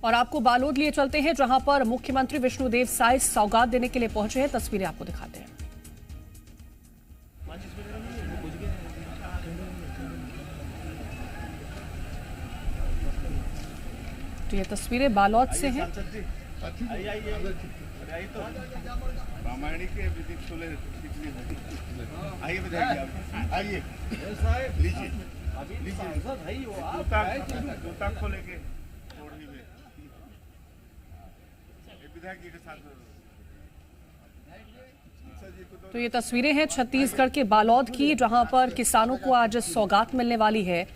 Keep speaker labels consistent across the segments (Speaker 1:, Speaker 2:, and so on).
Speaker 1: और आपको बालोद लिए चलते हैं, जहां पर मुख्यमंत्री विष्णुदेव साय सौगात देने के लिए पहुंचे हैं। तस्वीरें आपको दिखाते हैं। तो ये तस्वीरें बालोद से हैं। तो ये तस्वीरें हैं छत्तीसगढ़ के बालोद की, जहां पर किसानों को आज सौगात मिलने वाली है।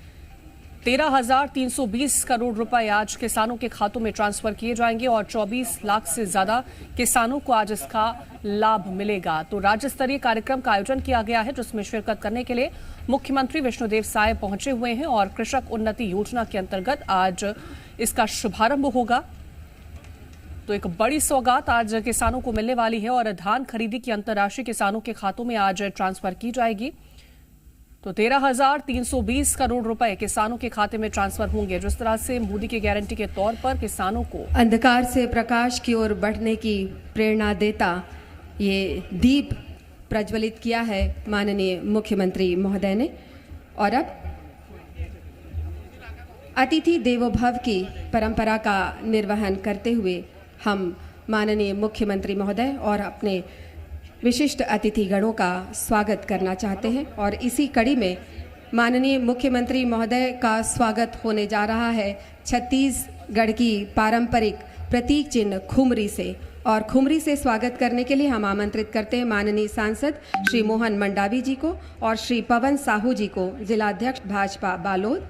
Speaker 1: 13,320 करोड़ रुपए आज किसानों के खातों में ट्रांसफर किए जाएंगे और 24 लाख से ज्यादा किसानों को आज इसका लाभ मिलेगा। तो राज्य स्तरीय कार्यक्रम का आयोजन किया गया है, जिसमें शिरकत करने के लिए मुख्यमंत्री विष्णुदेव साय पहुंचे हुए हैं और कृषक उन्नति योजना के अंतर्गत आज इसका शुभारंभ होगा। तो एक बड़ी सौगात आज किसानों को मिलने वाली है और धान खरीदी की अंतर्राशि किसानों के खातों में आज ट्रांसफर की जाएगी। तो 13,320 करोड़ रुपए किसानों के खाते में ट्रांसफर होंगे। जिस तरह से मोदी की गारंटी के तौर पर किसानों को
Speaker 2: अंधकार से प्रकाश की ओर बढ़ने की प्रेरणा देता ये दीप प्रज्वलित किया है माननीय मुख्यमंत्री महोदय ने। और अब अतिथि देवो भव की परंपरा का निर्वहन करते हुए हम माननीय मुख्यमंत्री महोदय और अपने विशिष्ट अतिथिगणों का स्वागत करना चाहते हैं। और इसी कड़ी में माननीय मुख्यमंत्री महोदय का स्वागत होने जा रहा है छत्तीसगढ़ की पारंपरिक प्रतीक चिन्ह खुमरी से। और खुमरी से स्वागत करने के लिए हम आमंत्रित करते हैं माननीय सांसद श्री मोहन मंडावी जी को और श्री पवन साहू जी को, जिलाध्यक्ष भाजपा बालोद।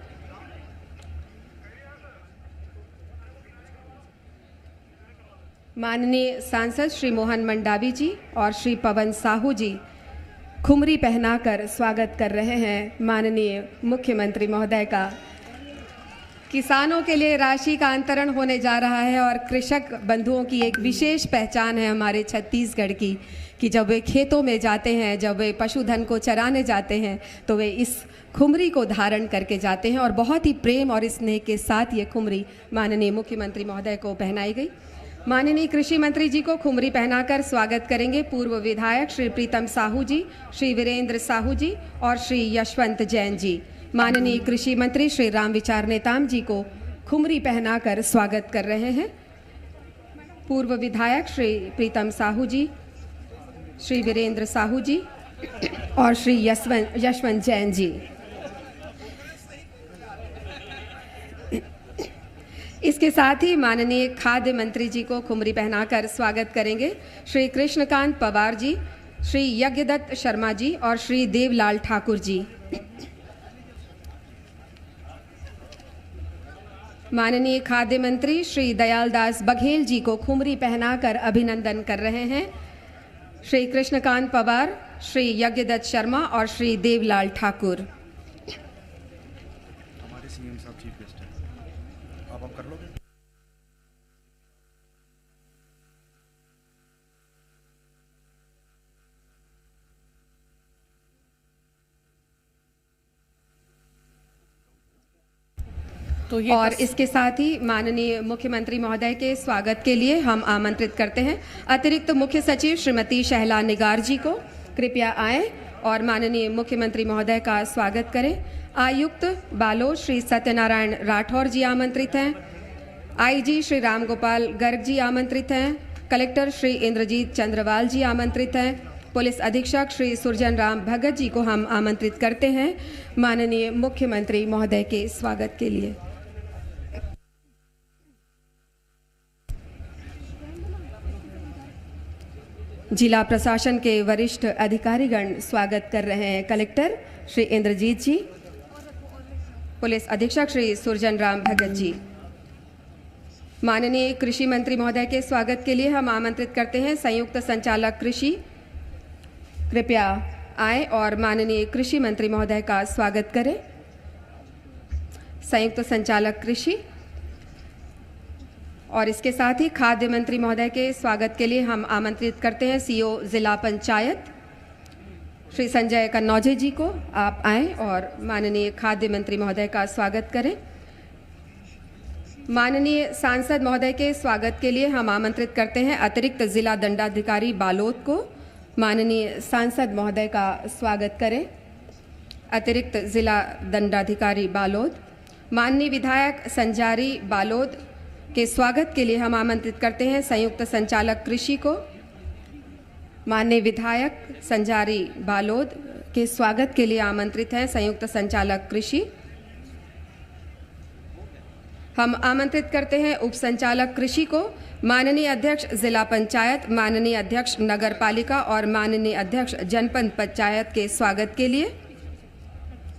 Speaker 2: माननीय सांसद श्री मोहन मंडावी जी और श्री पवन साहू जी खुमरी पहनाकर स्वागत कर रहे हैं माननीय मुख्यमंत्री महोदय का। किसानों के लिए राशि का अंतरण होने जा रहा है और कृषक बंधुओं की एक विशेष पहचान है हमारे छत्तीसगढ़ की कि जब वे खेतों में जाते हैं, जब वे पशुधन को चराने जाते हैं, तो वे इस खुमरी को धारण करके जाते हैं और बहुत ही प्रेम और स्नेह के साथ ये खुमरी माननीय मुख्यमंत्री महोदय को पहनाई गई। माननीय कृषि मंत्री जी को खुमरी पहनाकर स्वागत करेंगे पूर्व विधायक श्री प्रीतम साहू जी, श्री वीरेंद्र साहू जी और श्री यशवंत जैन जी। माननीय कृषि मंत्री श्री रामविचार नेताम जी को खुमरी पहनाकर स्वागत कर रहे हैं पूर्व विधायक श्री प्रीतम साहू जी, श्री वीरेंद्र साहू जी और श्री यशवंत जैन जी। इसके साथ ही माननीय खाद्य मंत्री जी को खुमरी पहनाकर स्वागत करेंगे श्री कृष्णकांत पवार जी, श्री यज्ञदत्त शर्मा जी और श्री देवलाल ठाकुर जी। माननीय खाद्य मंत्री श्री दयालदास बघेल जी को खुमरी पहनाकर अभिनंदन कर रहे हैं श्री कृष्णकांत पवार, श्री यज्ञदत्त शर्मा और श्री देवलाल ठाकुर।
Speaker 3: हमारे सीएम साहब चीफ गेस्ट हैं, आप कर लोगे।
Speaker 2: तो ये और इसके साथ ही माननीय मुख्यमंत्री महोदय के स्वागत के लिए हम आमंत्रित करते हैं अतिरिक्त मुख्य सचिव श्रीमती शहला निगार जी को। कृपया आएं और माननीय मुख्यमंत्री महोदय का स्वागत करें। आयुक्त बालोद श्री सत्यनारायण राठौर जी आमंत्रित हैं। आईजी श्री रामगोपाल गर्ग जी आमंत्रित हैं। कलेक्टर श्री इंद्रजीत चंद्रवाल जी आमंत्रित हैं। पुलिस अधीक्षक श्री सुरजन राम भगत जी को हम आमंत्रित करते हैं माननीय मुख्यमंत्री महोदय के स्वागत के लिए। जिला प्रशासन के वरिष्ठ अधिकारीगण स्वागत कर रहे हैं कलेक्टर श्री इंद्रजीत जी, पुलिस अधीक्षक श्री सुरजन राम भगत जी। माननीय कृषि मंत्री महोदय के स्वागत के लिए हम आमंत्रित करते हैं संयुक्त संचालक कृषि। कृपया आए और माननीय कृषि मंत्री महोदय का स्वागत करें। संयुक्त संचालक कृषि। और इसके साथ ही खाद्य मंत्री महोदय के स्वागत के लिए हम आमंत्रित करते हैं सीओ जिला पंचायत श्री संजय कन्नौजे जी को। आप आएं और माननीय खाद्य मंत्री महोदय का स्वागत करें। माननीय सांसद महोदय के स्वागत के लिए हम आमंत्रित करते हैं अतिरिक्त जिला दंडाधिकारी बालोद को। माननीय सांसद महोदय का स्वागत करें। अतिरिक्त जिला दंडाधिकारी बालोद। माननीय विधायक संजारी बालोद के स्वागत के लिए हम आमंत्रित करते हैं संयुक्त संचालक कृषि को। माननीय विधायक संजारी बालोद के स्वागत के लिए आमंत्रित हैं संयुक्त संचालक कृषि। हम आमंत्रित करते हैं उप संचालक कृषि को, माननीय अध्यक्ष जिला पंचायत, माननीय अध्यक्ष नगर पालिका और माननीय अध्यक्ष जनपद पंचायत के स्वागत के लिए।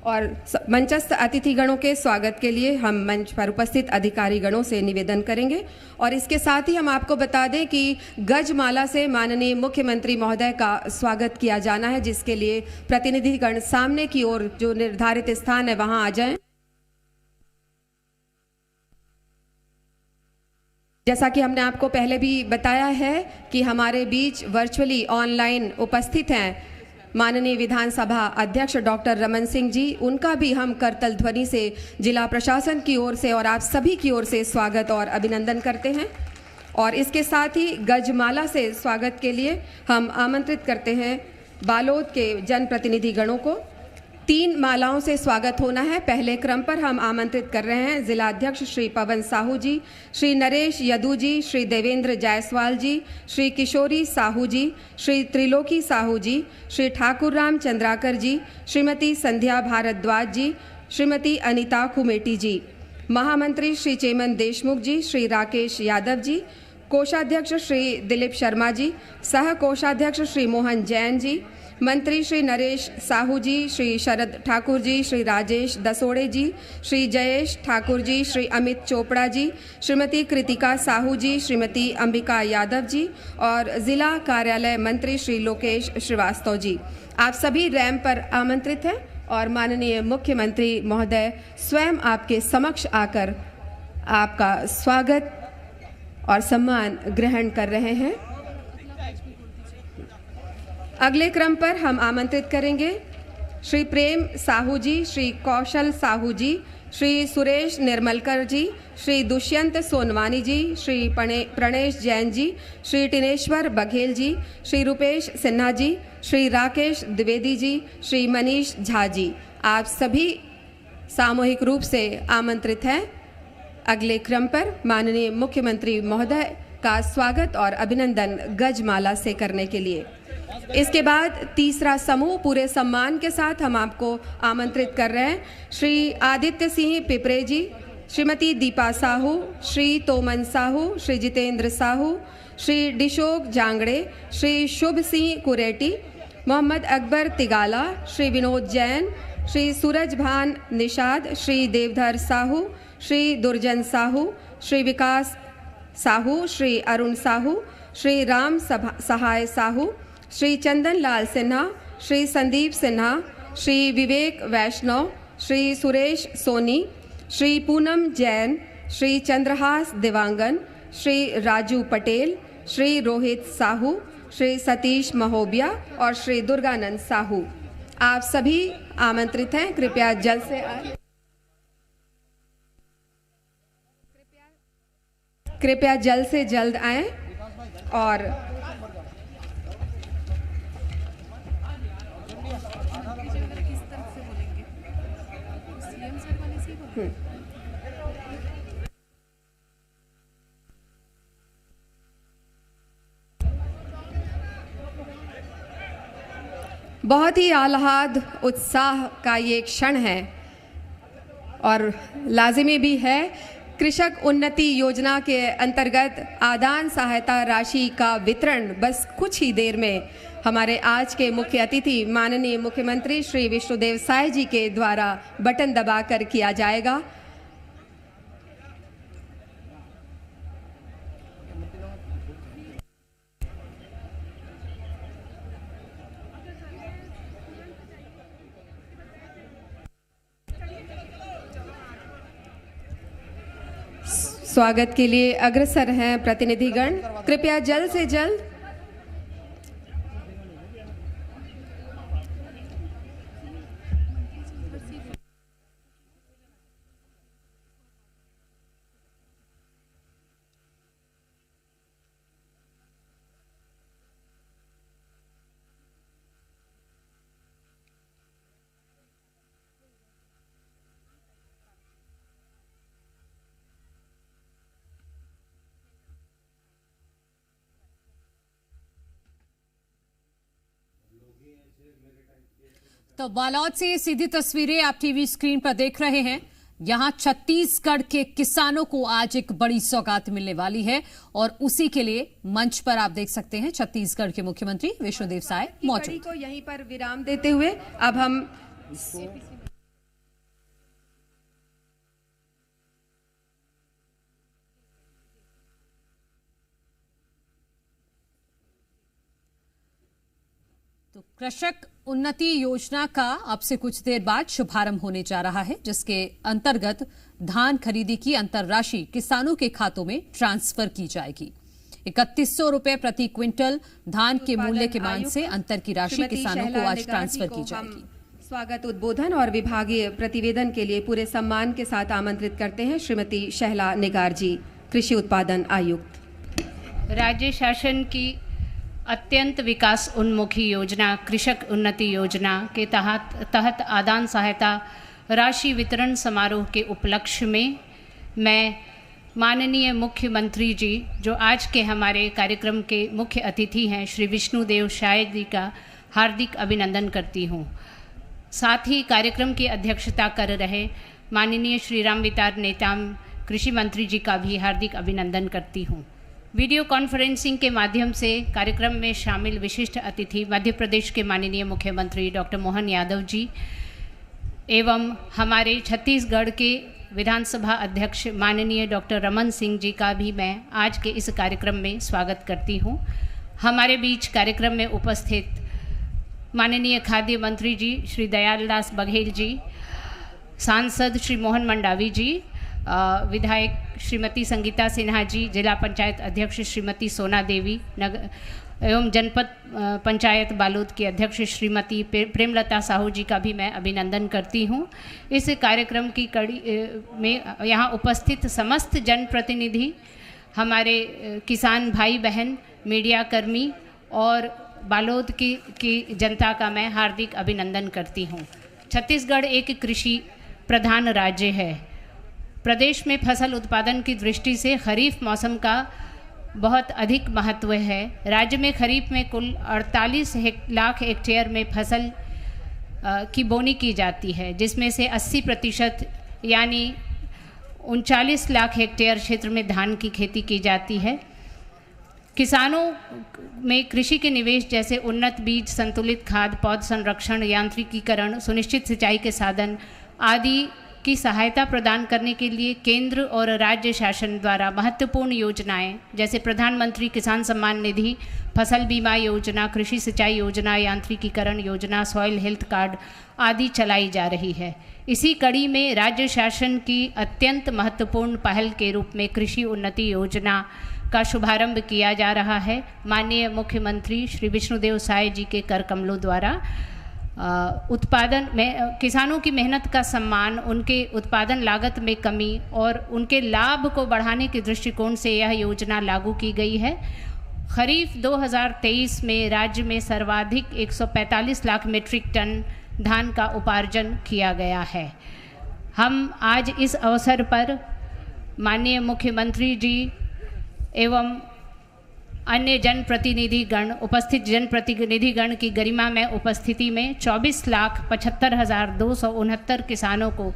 Speaker 2: और मंचस्थ अतिथिगणों के स्वागत के लिए हम मंच पर उपस्थित अधिकारीगणों से निवेदन करेंगे। और इसके साथ ही हम आपको बता दें कि गजमाला से माननीय मुख्यमंत्री महोदय का स्वागत किया जाना है, जिसके लिए प्रतिनिधिगण सामने की ओर जो निर्धारित स्थान है वहां आ जाएं। जैसा कि हमने आपको पहले भी बताया है कि हमारे बीच वर्चुअली ऑनलाइन उपस्थित हैं माननीय विधानसभा अध्यक्ष डॉक्टर रमन सिंह जी। उनका भी हम करतल ध्वनि से जिला प्रशासन की ओर से और आप सभी की ओर से स्वागत और अभिनंदन करते हैं। और इसके साथ ही गजमाला से स्वागत के लिए हम आमंत्रित करते हैं बालोद के जनप्रतिनिधि गणों को। 3 मालाओं से स्वागत होना है। पहले क्रम पर हम आमंत्रित कर रहे हैं जिला अध्यक्ष श्री पवन साहू जी, श्री नरेश यदू जी, श्री देवेंद्र जायसवाल जी, श्री किशोरी साहू जी, श्री त्रिलोकी साहू जी, श्री ठाकुर राम चंद्राकर जी, श्रीमती संध्या भारद्वाज जी, श्रीमती अनीता खुमेटी जी, महामंत्री श्री चेमन देशमुख जी, श्री राकेश यादव जी, कोषाध्यक्ष श्री दिलीप शर्मा जी, सह कोषाध्यक्ष श्री मोहन जैन जी, मंत्री श्री नरेश साहू जी, श्री शरद ठाकुर जी, श्री राजेश दसोड़े जी, श्री जयेश ठाकुर जी, श्री अमित चोपड़ा जी, श्रीमती कृतिका साहू जी, श्रीमती अंबिका यादव जी और जिला कार्यालय मंत्री श्री लोकेश श्रीवास्तव जी। आप सभी रैंप पर आमंत्रित हैं और माननीय मुख्यमंत्री महोदय स्वयं आपके समक्ष आकर आपका स्वागत और सम्मान ग्रहण कर रहे हैं। अगले क्रम पर हम आमंत्रित करेंगे श्री प्रेम साहू जी, श्री कौशल साहू जी, श्री सुरेश निर्मलकर जी, श्री दुष्यंत सोनवानी जी, श्री प्रणेश जैन जी, श्री टिनेश्वर बघेल जी, श्री रुपेश सिन्हा जी, श्री राकेश द्विवेदी जी, श्री मनीष झा जी। आप सभी सामूहिक रूप से आमंत्रित हैं अगले क्रम पर माननीय मुख्यमंत्री महोदय का स्वागत और अभिनंदन गजमाला से करने के लिए। इसके बाद तीसरा समूह पूरे सम्मान के साथ हम आपको आमंत्रित कर रहे हैं श्री आदित्य सिंह पिपरे जी, श्रीमती दीपा साहू, श्री तोमन साहू, श्री जितेंद्र साहू, श्री डिशोक जांगड़े, श्री शुभ सिंह कुरेटी, मोहम्मद अकबर तिगाला, श्री विनोद जैन, श्री सूरज भान निषाद, श्री देवधर साहू, श्री दुर्जन साहू, श्री विकास साहू, श्री अरुण साहू, श्री राम सहाय साहू, श्री चंदन लाल सिन्हा, श्री संदीप सिन्हा, श्री विवेक वैष्णव, श्री सुरेश सोनी, श्री पूनम जैन, श्री चंद्रहास दिवांगन, श्री राजू पटेल, श्री रोहित साहू, श्री सतीश महोबिया और श्री दुर्गानंद साहू। आप सभी आमंत्रित हैं। कृपया जल्द से आए। कृपया जल्द से जल्द आएं और बहुत ही आह्लाद उत्साह का ये क्षण है और लाजिमी भी है। कृषक उन्नति योजना के अंतर्गत आदान सहायता राशि का वितरण बस कुछ ही देर में हमारे आज के मुख्य अतिथि माननीय मुख्यमंत्री श्री विष्णुदेव साय जी के द्वारा बटन दबाकर किया जाएगा। स्वागत के लिए अग्रसर हैं प्रतिनिधिगण। कृपया जल्द से जल्द
Speaker 4: तो बालोद से सीधी तस्वीरें आप टीवी स्क्रीन पर देख रहे हैं। यहां छत्तीसगढ़ के किसानों को आज एक बड़ी सौगात मिलने वाली है और उसी के लिए मंच पर आप देख सकते हैं छत्तीसगढ़ के मुख्यमंत्री विष्णुदेव साय मौजूद।
Speaker 2: को यहीं पर विराम देते हुए अब हम
Speaker 4: तो कृषक उन्नति योजना का अब से कुछ देर बाद शुभारंभ होने जा रहा है, जिसके अंतर्गत धान खरीदी की अंतरराशि किसानों के खातों में ट्रांसफर की जाएगी। 3100 रुपए प्रति क्विंटल धान के मूल्य के मान से अंतर की राशि किसानों को आज ट्रांसफर की जाएगी।
Speaker 2: स्वागत उद्बोधन और विभागीय प्रतिवेदन के लिए पूरे सम्मान के साथ आमंत्रित करते हैं श्रीमती शहला निगार जी, कृषि उत्पादन आयुक्त।
Speaker 5: राज्य शासन की अत्यंत विकास उन्मुखी योजना कृषक उन्नति योजना के तहत आदान सहायता राशि वितरण समारोह के उपलक्ष्य में मैं माननीय मुख्यमंत्री जी, जो आज के हमारे कार्यक्रम के मुख्य अतिथि हैं, श्री विष्णुदेव साय जी का हार्दिक अभिनंदन करती हूँ। साथ ही कार्यक्रम की अध्यक्षता कर रहे माननीय श्री रामविचार नेताम कृषि मंत्री जी का भी हार्दिक अभिनंदन करती हूँ। वीडियो कॉन्फ्रेंसिंग के माध्यम से कार्यक्रम में शामिल विशिष्ट अतिथि मध्य प्रदेश के माननीय मुख्यमंत्री डॉक्टर मोहन यादव जी एवं हमारे छत्तीसगढ़ के विधानसभा अध्यक्ष माननीय डॉक्टर रमन सिंह जी का भी मैं आज के इस कार्यक्रम में स्वागत करती हूं। हमारे बीच कार्यक्रम में उपस्थित माननीय खाद्य मंत्री जी श्री दयालदास बघेल जी, सांसद श्री मोहन मंडावी जी, विधायक श्रीमती संगीता सिन्हा जी, जिला पंचायत अध्यक्ष श्रीमती सोना देवी एवं जनपद पंचायत बालोद के अध्यक्ष श्रीमती प्रेमलता साहू जी का भी मैं अभिनंदन करती हूं। इस कार्यक्रम की कड़ी में यहाँ उपस्थित समस्त जनप्रतिनिधि, हमारे किसान भाई बहन, मीडिया कर्मी और बालोद की जनता का मैं हार्दिक अभिनंदन करती हूं। छत्तीसगढ़ एक कृषि प्रधान राज्य है। प्रदेश में फसल उत्पादन की दृष्टि से खरीफ मौसम का बहुत अधिक महत्व है। राज्य में खरीफ में कुल 48 लाख हेक्टेयर में फसल की बोनी की जाती है, जिसमें से 80% यानी 39 लाख हेक्टेयर क्षेत्र में धान की खेती की जाती है। किसानों में कृषि के निवेश जैसे उन्नत बीज, संतुलित खाद, पौध संरक्षण, यांत्रिकीकरण, सुनिश्चित सिंचाई के साधन आदि की सहायता प्रदान करने के लिए केंद्र और राज्य शासन द्वारा महत्वपूर्ण योजनाएं जैसे प्रधानमंत्री किसान सम्मान निधि, फसल बीमा योजना, कृषि सिंचाई योजना, यांत्रिकीकरण योजना, सॉइल हेल्थ कार्ड आदि चलाई जा रही है। इसी कड़ी में राज्य शासन की अत्यंत महत्वपूर्ण पहल के रूप में कृषि उन्नति योजना का शुभारंभ किया जा रहा है। माननीय मुख्यमंत्री श्री विष्णुदेव साय जी के कर कमलों द्वारा उत्पादन में किसानों की मेहनत का सम्मान, उनके उत्पादन लागत में कमी और उनके लाभ को बढ़ाने के दृष्टिकोण से यह योजना लागू की गई है। खरीफ 2023 में राज्य में सर्वाधिक 145 लाख मीट्रिक टन धान का उपार्जन किया गया है। हम आज इस अवसर पर माननीय मुख्यमंत्री जी एवं अन्य जनप्रतिनिधिगण, उपस्थित जनप्रतिनिधिगण की गरिमा में उपस्थिति में 24,75,269 किसानों को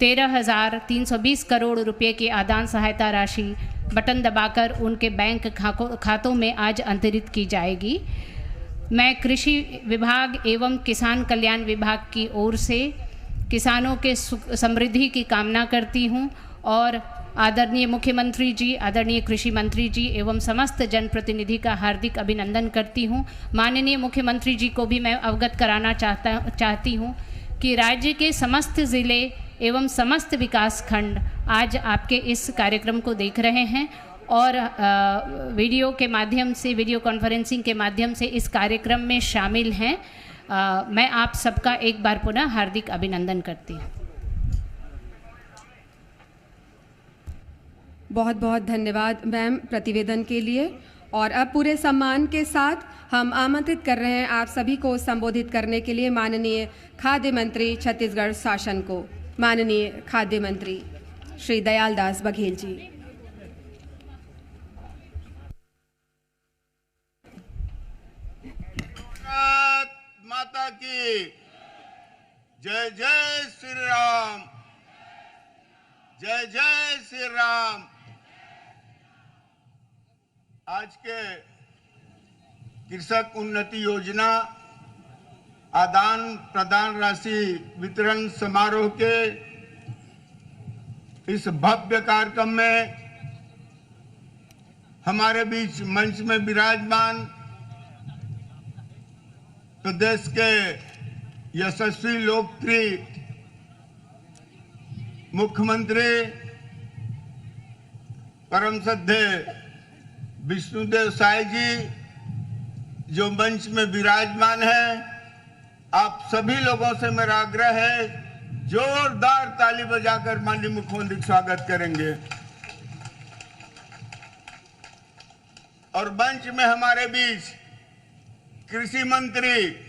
Speaker 5: 13,320 करोड़ रुपए की आदान सहायता राशि बटन दबाकर उनके बैंक खातों में आज अंतरित की जाएगी। मैं कृषि विभाग एवं किसान कल्याण विभाग की ओर से किसानों के समृद्धि की कामना करती हूं और आदरणीय मुख्यमंत्री जी, आदरणीय कृषि मंत्री जी एवं समस्त जनप्रतिनिधि का हार्दिक अभिनंदन करती हूं। माननीय मुख्यमंत्री जी को भी मैं अवगत कराना चाहती हूं कि राज्य के समस्त ज़िले एवं समस्त विकास खंड आज आपके इस कार्यक्रम को देख रहे हैं और वीडियो के माध्यम से, वीडियो कॉन्फ्रेंसिंग के माध्यम से इस कार्यक्रम में शामिल हैं। मैं आप सबका एक बार पुनः हार्दिक अभिनंदन करती हूँ।
Speaker 2: बहुत बहुत धन्यवाद मैम प्रतिवेदन के लिए। और अब पूरे सम्मान के साथ हम आमंत्रित कर रहे हैं आप सभी को संबोधित करने के लिए माननीय खाद्य मंत्री छत्तीसगढ़ शासन को, माननीय खाद्य मंत्री श्री दयालदास बघेल जी।
Speaker 6: माता की जय जय श्री राम, जय जय श्री राम। आज के कृषक उन्नति योजना आदान प्रदान राशि वितरण समारोह के इस भव्य कार्यक्रम में हमारे बीच मंच में विराजमान प्रदेश के यशस्वी लोकप्रिय मुख्यमंत्री परम श्रद्धेय विष्णुदेव साय जी जो मंच में विराजमान है, आप सभी लोगों से मेरा आग्रह है जोरदार ताली बजाकर माननीय मुख्यमंत्री का स्वागत करेंगे। और मंच में हमारे बीच कृषि मंत्री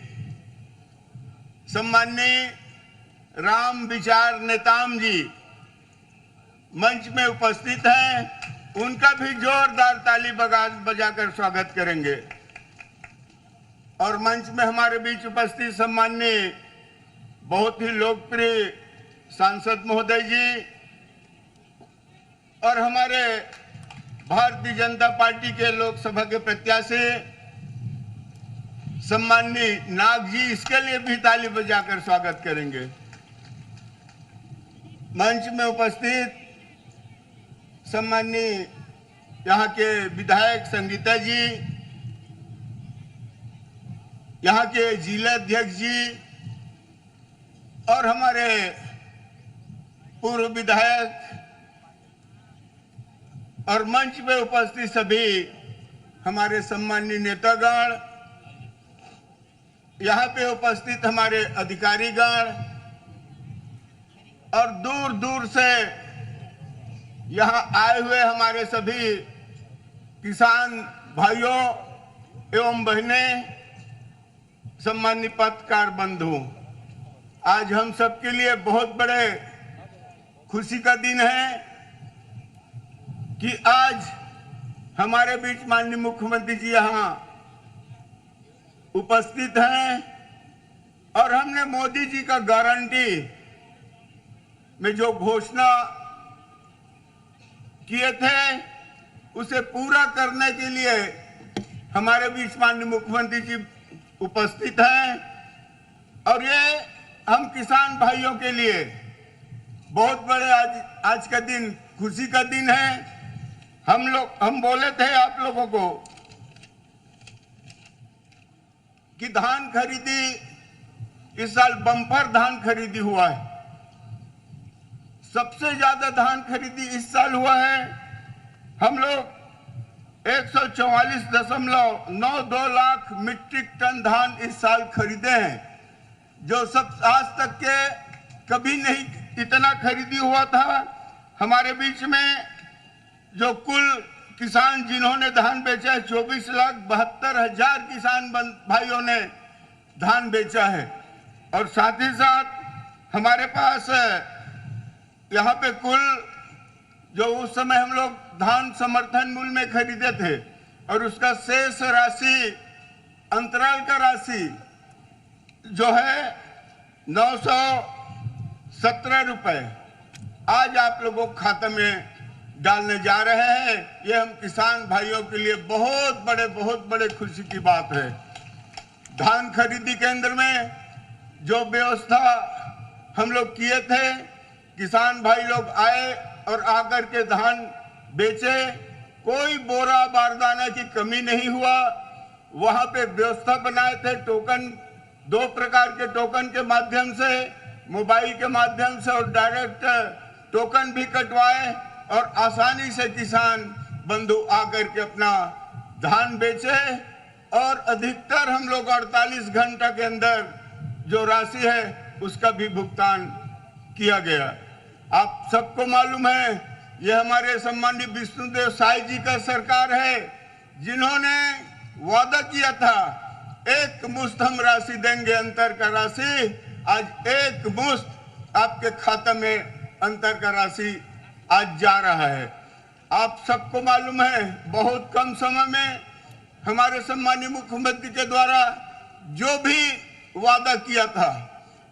Speaker 6: सम्माननीय राम विचार नेताम जी मंच में उपस्थित हैं, उनका भी जोरदार ताली बजाकर स्वागत करेंगे। और मंच में हमारे बीच उपस्थित सम्माननीय बहुत ही लोकप्रिय सांसद महोदय जी और हमारे भारतीय जनता पार्टी के लोकसभा के प्रत्याशी सम्माननीय नाग जी, इसके लिए भी ताली बजाकर स्वागत करेंगे। मंच में उपस्थित सम्माननीय यहाँ के विधायक संगीता जी, यहाँ के जिला अध्यक्ष जी और हमारे पूर्व विधायक और मंच में उपस्थित सभी हमारे सम्माननीय नेतागण, यहाँ पे उपस्थित हमारे अधिकारीगण और दूर दूर से यहाँ आए हुए हमारे सभी किसान भाइयों एवं बहनें, सम्मानित पत्रकार बंधु, आज हम सबके लिए बहुत बड़े खुशी का दिन है कि आज हमारे बीच माननीय मुख्यमंत्री जी यहाँ उपस्थित हैं और हमने मोदी जी का गारंटी में जो घोषणा किए थे उसे पूरा करने के लिए हमारे बीच माननीय मुख्यमंत्री जी उपस्थित हैं। और ये हम किसान भाइयों के लिए बहुत बड़े आज का दिन खुशी का दिन है। हम बोले थे आप लोगों को कि धान खरीदी इस साल बम्पर धान खरीदी हुआ है, सबसे ज्यादा धान खरीदी इस साल हुआ है। हम लोग 144.92 लाख मीट्रिक टन धान इस साल खरीदे हैं, जो सब आज तक के कभी नहीं इतना खरीदी हुआ था। हमारे बीच में जो कुल किसान जिन्होंने धान बेचा है 24,72,000 किसान भाइयों ने धान बेचा है। और साथ ही साथ हमारे पास यहाँ पे कुल जो उस समय हम लोग धान समर्थन मूल्य में खरीदे थे और उसका शेष राशि अंतराल का राशि जो है 917 रुपए आज आप लोगों के खाते में डालने जा रहे हैं। ये हम किसान भाइयों के लिए बहुत बड़े खुशी की बात है। धान खरीदी केंद्र में जो व्यवस्था हम लोग किए थे, किसान भाई लोग आए और आकर के धान बेचे, कोई बोरा बारदाने की कमी नहीं हुआ। वहां पे व्यवस्था बनाए थे, टोकन 2 प्रकार के टोकन के माध्यम से, मोबाइल के माध्यम से और डायरेक्ट टोकन भी कटवाए और आसानी से किसान बंधु आकर के अपना धान बेचे। और अधिकतर हम लोग 48 घंटा के अंदर जो राशि है उसका भी भुगतान किया गया। आप सबको मालूम है ये हमारे सम्मानित विष्णुदेव साय जी का सरकार है, जिन्होंने वादा किया था एक मुश्त हम राशि देंगे, अंतर का राशि। आज एक मुश्त आपके खाते में अंतर का राशि आज जा रहा है। आप सबको मालूम है बहुत कम समय में हमारे सम्मानीय मुख्यमंत्री के द्वारा जो भी वादा किया था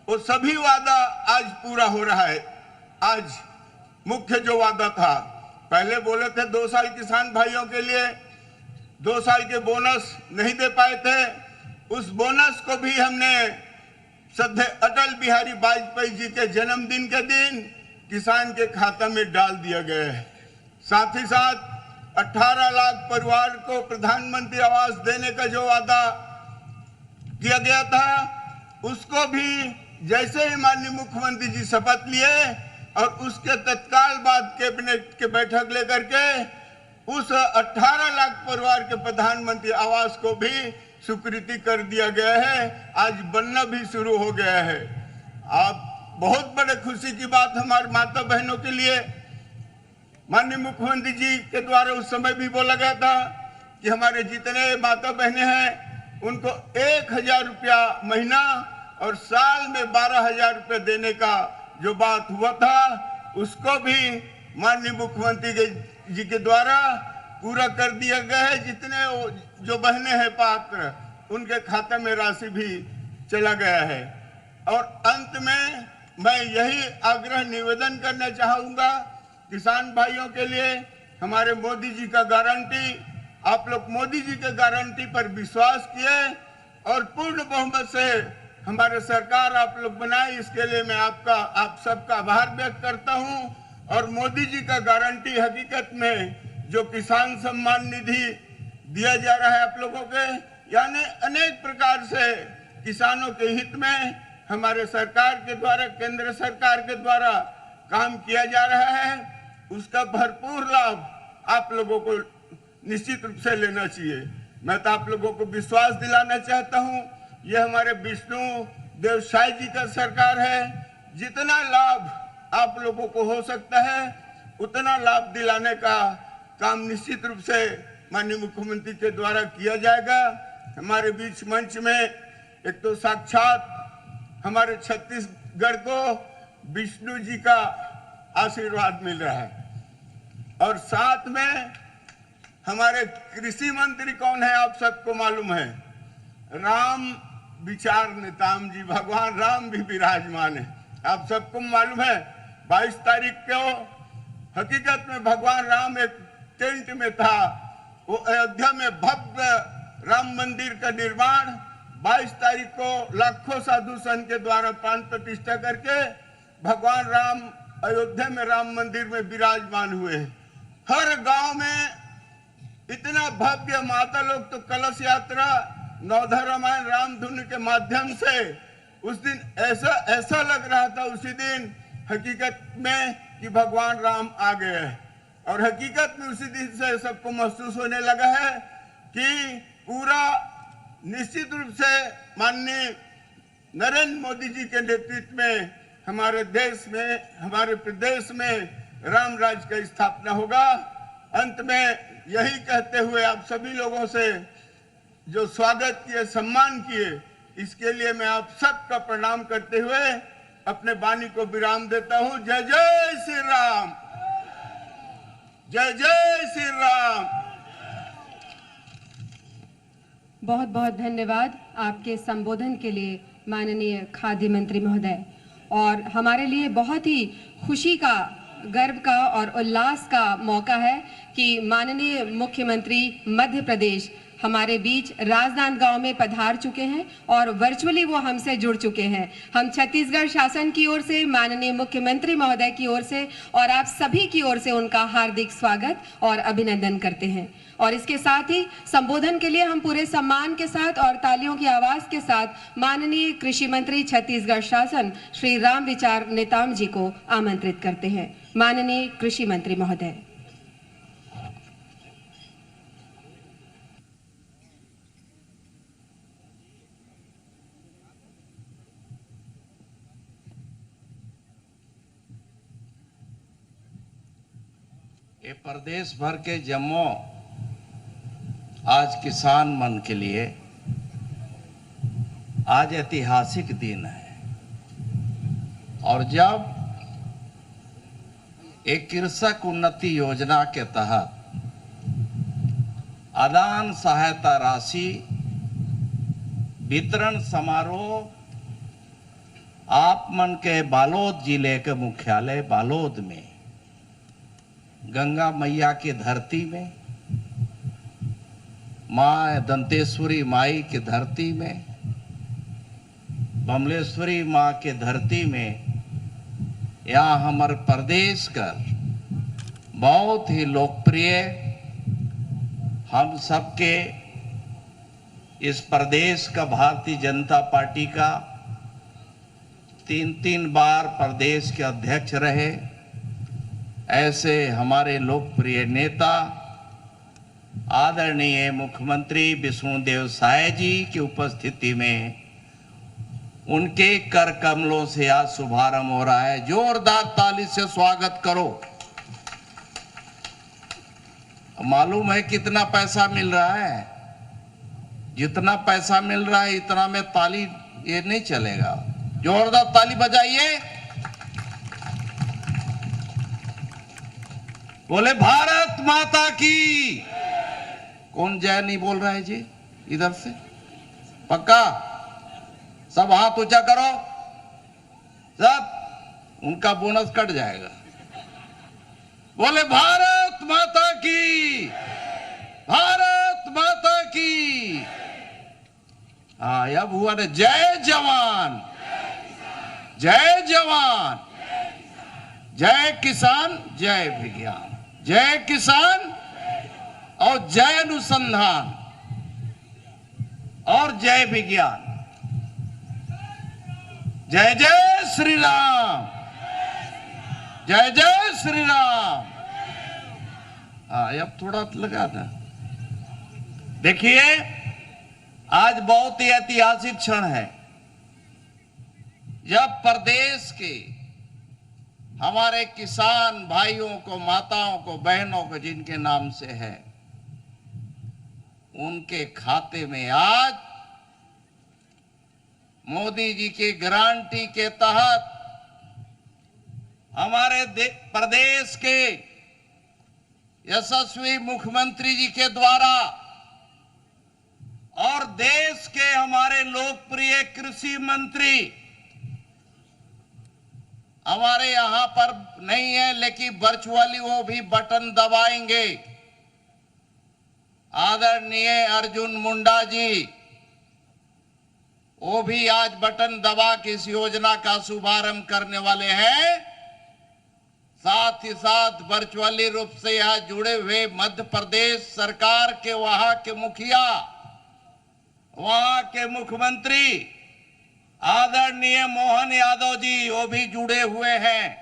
Speaker 6: वो सभी वादा आज पूरा हो रहा है। आज मुख्य जो वादा था, पहले बोले थे 2 साल किसान भाइयों के लिए 2 साल के बोनस नहीं दे पाए थे, उस बोनस को भी हमने श्रद्धेय अटल बिहारी वाजपेयी जी के जन्मदिन के दिन किसान के खाते में डाल दिया गया है। साथ ही साथ 18 लाख परिवार को प्रधानमंत्री आवास देने का जो वादा किया गया था, उसको भी जैसे ही माननीय मुख्यमंत्री जी शपथ लिए और उसके तत्काल बाद कैबिनेट के बैठक लेकर के उस 18 लाख परिवार के प्रधानमंत्री आवास को भी स्वीकृति कर दिया गया है। आज बनना भी शुरू हो गया है। आप बहुत बड़े खुशी की बात हमारे माता बहनों के लिए, माननीय मुख्यमंत्री जी के द्वारा उस समय भी बोला गया था कि हमारे जितने माता बहनें हैं उनको 1000 रुपया महीना और साल में 12,000 रुपये देने का जो बात हुआ था, उसको भी माननीय मुख्यमंत्री जी के द्वारा पूरा कर दिया गया है। जितने जो बहनें हैं पात्र, उनके खाते में राशि भी चला गया है। और अंत में मैं यही आग्रह निवेदन करना चाहूँगा किसान भाइयों के लिए, हमारे मोदी जी का गारंटी, आप लोग मोदी जी के गारंटी पर विश्वास किए और पूर्ण बहुमत से हमारे सरकार आप लोग बनाए, इसके लिए मैं आप सबका आभार व्यक्त करता हूं। और मोदी जी का गारंटी हकीकत में जो किसान सम्मान निधि दिया जा रहा है आप लोगों के, यानी अनेक प्रकार से किसानों के हित में हमारे सरकार के द्वारा, केंद्र सरकार के द्वारा काम किया जा रहा है, उसका भरपूर लाभ आप लोगों को निश्चित रूप से लेना चाहिए। मैं तो आप लोगों को विश्वास दिलाना चाहता हूं, यह हमारे विष्णु देव साई जी का सरकार है। जितना लाभ आप लोगों को हो सकता है उतना लाभ दिलाने का काम निश्चित रूप से माननीय मुख्यमंत्री के द्वारा किया जाएगा। हमारे बीच मंच में एक तो साक्षात हमारे छत्तीसगढ़ को विष्णु जी का आशीर्वाद मिल रहा है और साथ में हमारे कृषि मंत्री कौन है आप सबको मालूम है, राम विचार नेताम जी, भगवान राम भी विराजमान है। आप सबको मालूम है 22 तारीख को हकीकत में भगवान राम एक टेंट में था, वो अयोध्या में भव्य राम मंदिर का निर्माण 22 तारीख को लाखों साधु संत के द्वारा प्राण प्रतिष्ठा करके भगवान राम अयोध्या में राम मंदिर में विराजमान हुए। हर गांव में इतना भव्य, माता लोग तो कलश यात्रा, नवधा रामायण, रामधुन के माध्यम से उस दिन ऐसा लग रहा था उसी दिन हकीकत में कि भगवान राम आ गए हैं। और हकीकत में उसी दिन से सबको महसूस होने लगा है कि पूरा निश्चित रूप से माननीय नरेंद्र मोदी जी के नेतृत्व में हमारे देश में, हमारे प्रदेश में राम राज्य की स्थापना होगा। अंत में यही कहते हुए आप सभी लोगों से जो स्वागत किए, सम्मान किए, इसके लिए मैं आप सबका प्रणाम करते हुए अपने वाणी को विराम देता हूं। जय जय श्री राम, जय जय श्री राम।
Speaker 2: बहुत बहुत धन्यवाद आपके संबोधन के लिए माननीय खाद्य मंत्री महोदय। और हमारे लिए बहुत ही खुशी का, गर्व का और उल्लास का मौका है कि माननीय मुख्यमंत्री मध्य प्रदेश हमारे बीच राजनांदगांव में पधार चुके हैं और वर्चुअली वो हमसे जुड़ चुके हैं। हम छत्तीसगढ़ शासन की ओर से, माननीय मुख्यमंत्री महोदय की ओर से और आप सभी की ओर से उनका हार्दिक स्वागत और अभिनंदन करते हैं। और इसके साथ ही संबोधन के लिए हम पूरे सम्मान के साथ और तालियों की आवाज के साथ माननीय कृषि मंत्री छत्तीसगढ़ शासन श्री राम विचार नेताम जी को आमंत्रित करते हैं। माननीय कृषि मंत्री महोदय।
Speaker 7: ये प्रदेश भर के जम्मो आज किसान मन के लिए आज ऐतिहासिक दिन है। और जब एक कृषक उन्नति योजना के तहत आदान सहायता राशि वितरण समारोह आप मन के बालोद जिले के मुख्यालय बालोद में गंगा मैया की धरती में, माँ दंतेश्वरी माई की धरती में, बमलेश्वरी माँ के धरती में, यहाँ हमारे प्रदेश का बहुत ही लोकप्रिय, हम सबके इस प्रदेश का भारतीय जनता पार्टी का 3 बार प्रदेश के अध्यक्ष रहे, ऐसे हमारे लोकप्रिय नेता आदरणीय मुख्यमंत्री विष्णुदेव साय जी की उपस्थिति में उनके कर कमलों से आज शुभारंभ हो रहा है। जोरदार ताली से स्वागत करो। मालूम है कितना पैसा मिल रहा है? जितना पैसा मिल रहा है इतना में ताली ये नहीं चलेगा। जोरदार ताली बजाइए। बोले भारत माता की। कौन जय नहीं बोल रहा है जी? इधर से पक्का सब हाथ ऊंचा करो, सब उनका बोनस कट जाएगा। बोले भारत माता की, भारत माता की। हाँ अब हुआ ना, जय जवान, जय जवान, जय किसान, जय विज्ञान, जय किसान और जय अनुसंधान और जय विज्ञान। जय जय श्री राम, जय जय श्री राम। हाँ अब थोड़ा लगा ना। देखिए आज बहुत ही ऐतिहासिक क्षण है जब प्रदेश के हमारे किसान भाइयों को, माताओं को, बहनों को जिनके नाम से है, उनके खाते में आज मोदी जी की गारंटी के तहत हमारे प्रदेश के यशस्वी मुख्यमंत्री जी के द्वारा और देश के हमारे लोकप्रिय कृषि मंत्री, हमारे यहां पर नहीं है लेकिन वर्चुअली वो भी बटन दबाएंगे, आदरणीय अर्जुन मुंडा जी, वो भी आज बटन दबा के इस योजना का शुभारंभ करने वाले हैं। साथ ही साथ वर्चुअली रूप से यहाँ जुड़े हुए मध्य प्रदेश सरकार के वहां के मुखिया, वहां के मुख्यमंत्री आदरणीय मोहन यादव जी, वो भी जुड़े हुए हैं।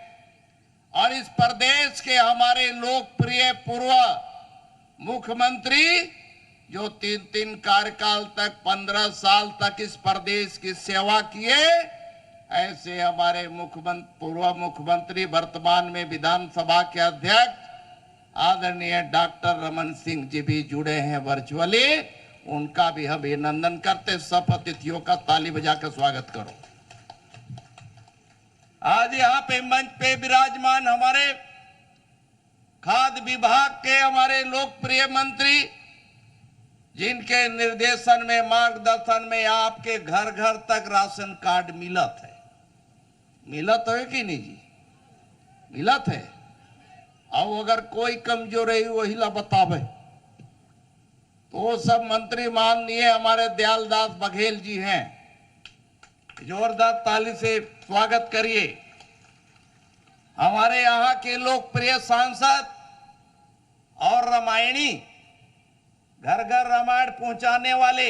Speaker 7: और इस प्रदेश के हमारे लोकप्रिय पूर्व मुख्यमंत्री जो 3 कार्यकाल तक 15 साल तक इस प्रदेश की सेवा किए, ऐसे हमारे पूर्व मुख्यमंत्री वर्तमान में विधानसभा के अध्यक्ष आदरणीय डॉक्टर रमन सिंह जी भी जुड़े हैं वर्चुअली। उनका भी हम अभिनंदन करते। सब अतिथियों का ताली बजाकर स्वागत करो। आज यहाँ पे मंच पे विराजमान हमारे खाद्य विभाग के हमारे लोकप्रिय मंत्री, जिनके निर्देशन में, मार्गदर्शन में आपके घर घर तक राशन कार्ड मिलत है। मिलत है कि नहीं जी? मिलत है। और अगर कोई कमजोर है वही ला बतावे तो वो सब मंत्री माननीय हमारे दयालदास बघेल जी हैं। जोरदार ताली से स्वागत करिए। हमारे यहाँ के लोकप्रिय सांसद और रामायणी, घर घर रामायण पहुंचाने वाले,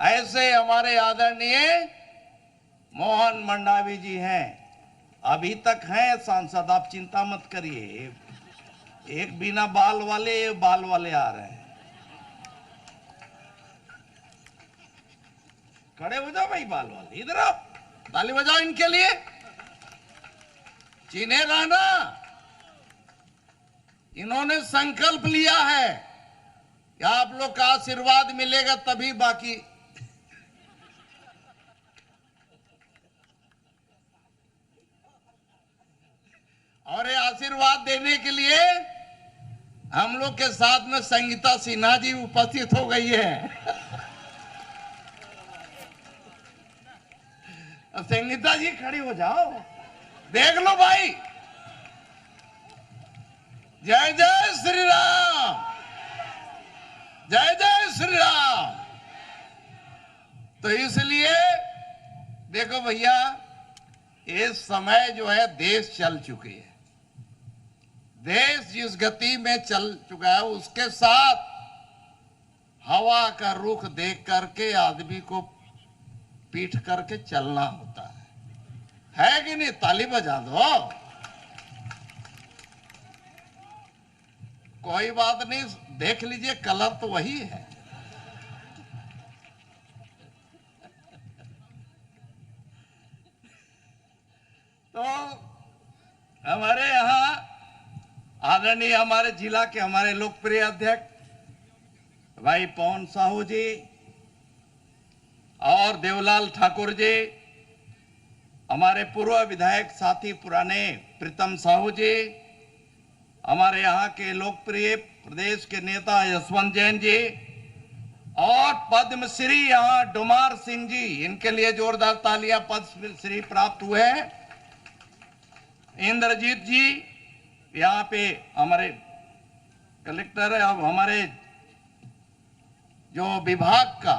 Speaker 7: ऐसे हमारे आदरणीय मोहन मंडावी जी हैं। अभी तक हैं सांसद, आप चिंता मत करिए। एक बिना बाल वाले आ रहे हैं। खड़े हो जाओ भाई, बाल वाले इधर आओ, ताली बजाओ इनके लिए। चिन्हे रहना, इन्होंने संकल्प लिया है कि आप लोग का आशीर्वाद मिलेगा तभी बाकी। और ये आशीर्वाद देने के लिए हम लोग के साथ में संगीता सिन्हा जी उपस्थित हो गई है। संगीता जी खड़ी हो जाओ, देख लो भाई। जय जय श्री राम, जय जय श्री राम। तो इसलिए देखो भैया, ये समय जो है देश चल चुकी है। देश जिस गति में चल चुका है उसके साथ हवा का रुख देख करके आदमी को पीठ करके चलना होता है कि नहीं? ताली बजा दो। कोई बात नहीं, देख लीजिए कलर तो वही है। तो हमारे यहाँ आदरणीय हमारे जिला के हमारे लोकप्रिय अध्यक्ष भाई पवन साहू जी और देवलाल ठाकुर जी, हमारे पूर्व विधायक साथी पुराने प्रीतम साहू जी, हमारे यहाँ के लोकप्रिय प्रदेश के नेता यशवंत जैन जी और पद्मश्री यहाँ डोमार सिंह जी, इनके लिए जोरदार तालियां। पद्मश्री प्राप्त हुए हैं इंद्रजीत जी, यहाँ पे हमारे कलेक्टर है। अब हमारे जो विभाग का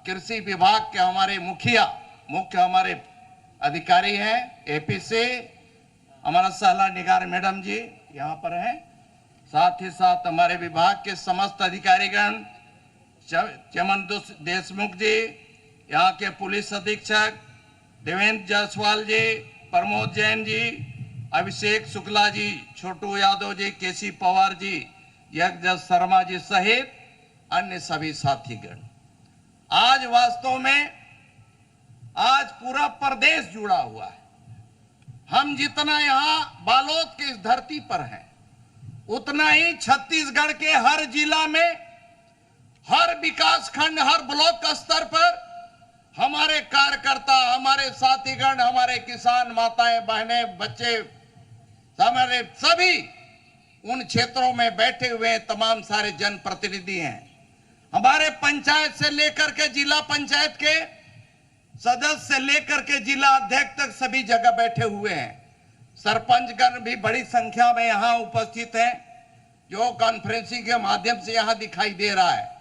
Speaker 7: कृषि विभाग के हमारे मुख्य हमारे अधिकारी हैं एपी से, हमारा सहला निगार मैडम जी यहाँ पर हैं। साथ ही साथ हमारे विभाग के समस्त अधिकारीगण, चमन देशमुख जी, यहाँ के पुलिस अधीक्षक देवेंद्र जायसवाल जी, प्रमोद जैन जी, अभिषेक शुक्ला जी, छोटू यादव जी, केसी पवार जी, यज्ञ शर्मा जी सहित अन्य सभी साथीगण। आज वास्तव में आज पूरा प्रदेश जुड़ा हुआ है। हम जितना यहाँ बालोद की इस धरती पर हैं, उतना ही छत्तीसगढ़ के हर जिला में, हर विकास खंड, हर ब्लॉक स्तर पर हमारे कार्यकर्ता, हमारे साथीगण, हमारे किसान माताएं बहनें बच्चे, हमारे सभी उन क्षेत्रों में बैठे हुए तमाम सारे जनप्रतिनिधि हैं। हमारे पंचायत से लेकर के जिला पंचायत के सदस्य से लेकर के जिला अध्यक्ष तक सभी जगह बैठे हुए हैं। सरपंचगण भी बड़ी संख्या में यहाँ उपस्थित हैं, जो कॉन्फ्रेंसिंग के माध्यम से यहाँ दिखाई दे रहा है।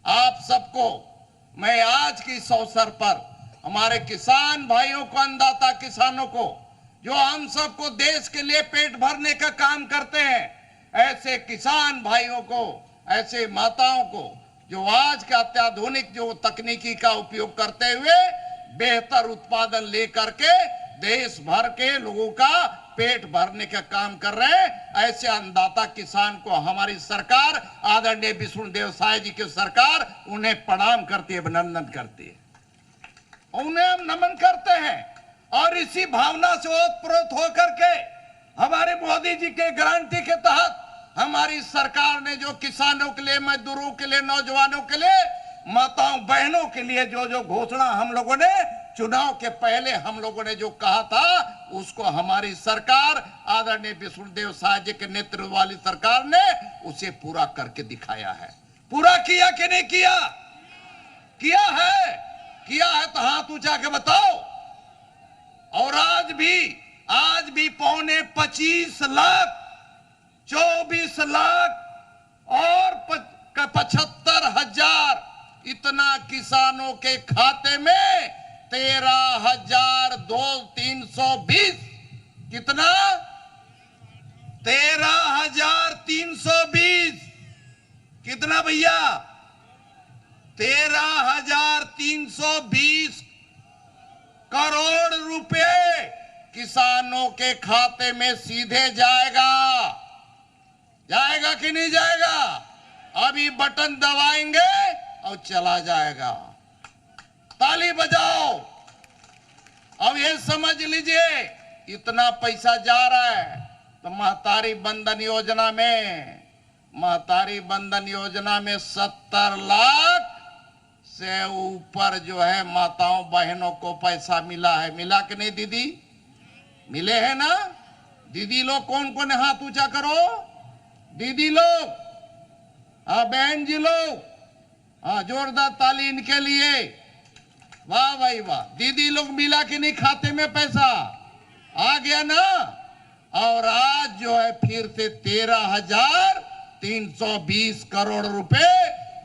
Speaker 7: आप सबको मैं आज की इस अवसर पर हमारे किसान भाइयों को, अन्नदाता किसानों को, जो हम सबको देश के लिए पेट भरने का काम करते हैं, ऐसे किसान भाइयों को, ऐसे माताओं को जो आज का अत्याधुनिक जो तकनीकी का उपयोग करते हुए बेहतर उत्पादन लेकर के देश भर के लोगों का पेट भरने का काम कर रहे हैं, ऐसे अन्नदाता किसान को हमारी सरकार, आदरणीय विष्णुदेव साय जी की सरकार, उन्हें प्रणाम करती है, अभिनंदन करती है, उन्हें हम नमन करते हैं। और इसी भावना से ओतप्रोत होकर के हमारे मोदी जी के गारंटी के तहत हमारी सरकार ने जो किसानों के लिए, मजदूरों के लिए, नौजवानों के लिए, माताओं बहनों के लिए जो घोषणा हम लोगों ने चुनाव के पहले हम लोगों ने जो कहा था, उसको हमारी सरकार, आदरणीय विष्णुदेव साय जी के नेतृत्व वाली सरकार ने उसे पूरा करके दिखाया है। पूरा किया कि नहीं किया? किया है तो हाथ ऊंचा के बताओ। और आज भी पौने 25 लाख, 24 लाख और 75,000 इतना किसानों के खाते में 13,320, कितना? 13,320, कितना भैया? 13,320 करोड़ रुपए किसानों के खाते में सीधे जाएगा कि नहीं जाएगा? अभी बटन दबाएंगे और चला जाएगा। ताली बजाओ। अब ये समझ लीजिए, इतना पैसा जा रहा है तो महतारी बंधन योजना में 70 लाख से ऊपर जो है माताओं बहनों को पैसा मिला है। मिला कि नहीं दीदी? मिले हैं ना? दीदी लोग कौन है? हाथ ऊंचा करो। दीदी लोग, हाँ बहन जी लोग, हाँ जोरदार ताली इनके लिए। वाह भाई वाह, दीदी लोग मिला कि नहीं खाते में पैसा आ गया ना। और आज जो है फिर से 13,320 करोड़ रुपए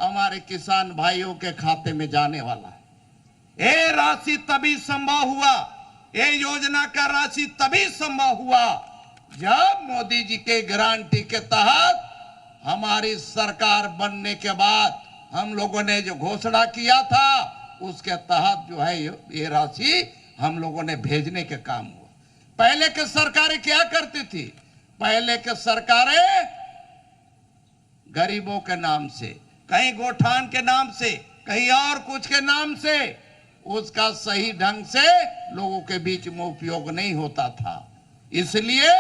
Speaker 7: हमारे किसान भाइयों के खाते में जाने वाला है। ये राशि तभी संभव हुआ, ये योजना का राशि तभी संभव हुआ जब मोदी जी के गारंटी के तहत हमारी सरकार बनने के बाद हम लोगों ने जो घोषणा किया था उसके तहत जो है ये राशि हम लोगों ने भेजने के काम हुआ। पहले के सरकारें क्या करती थी? पहले के सरकारें गरीबों के नाम से, कहीं गोठान के नाम से, कहीं और कुछ के नाम से उसका सही ढंग से लोगों के बीच में उपयोग नहीं होता था। इसलिए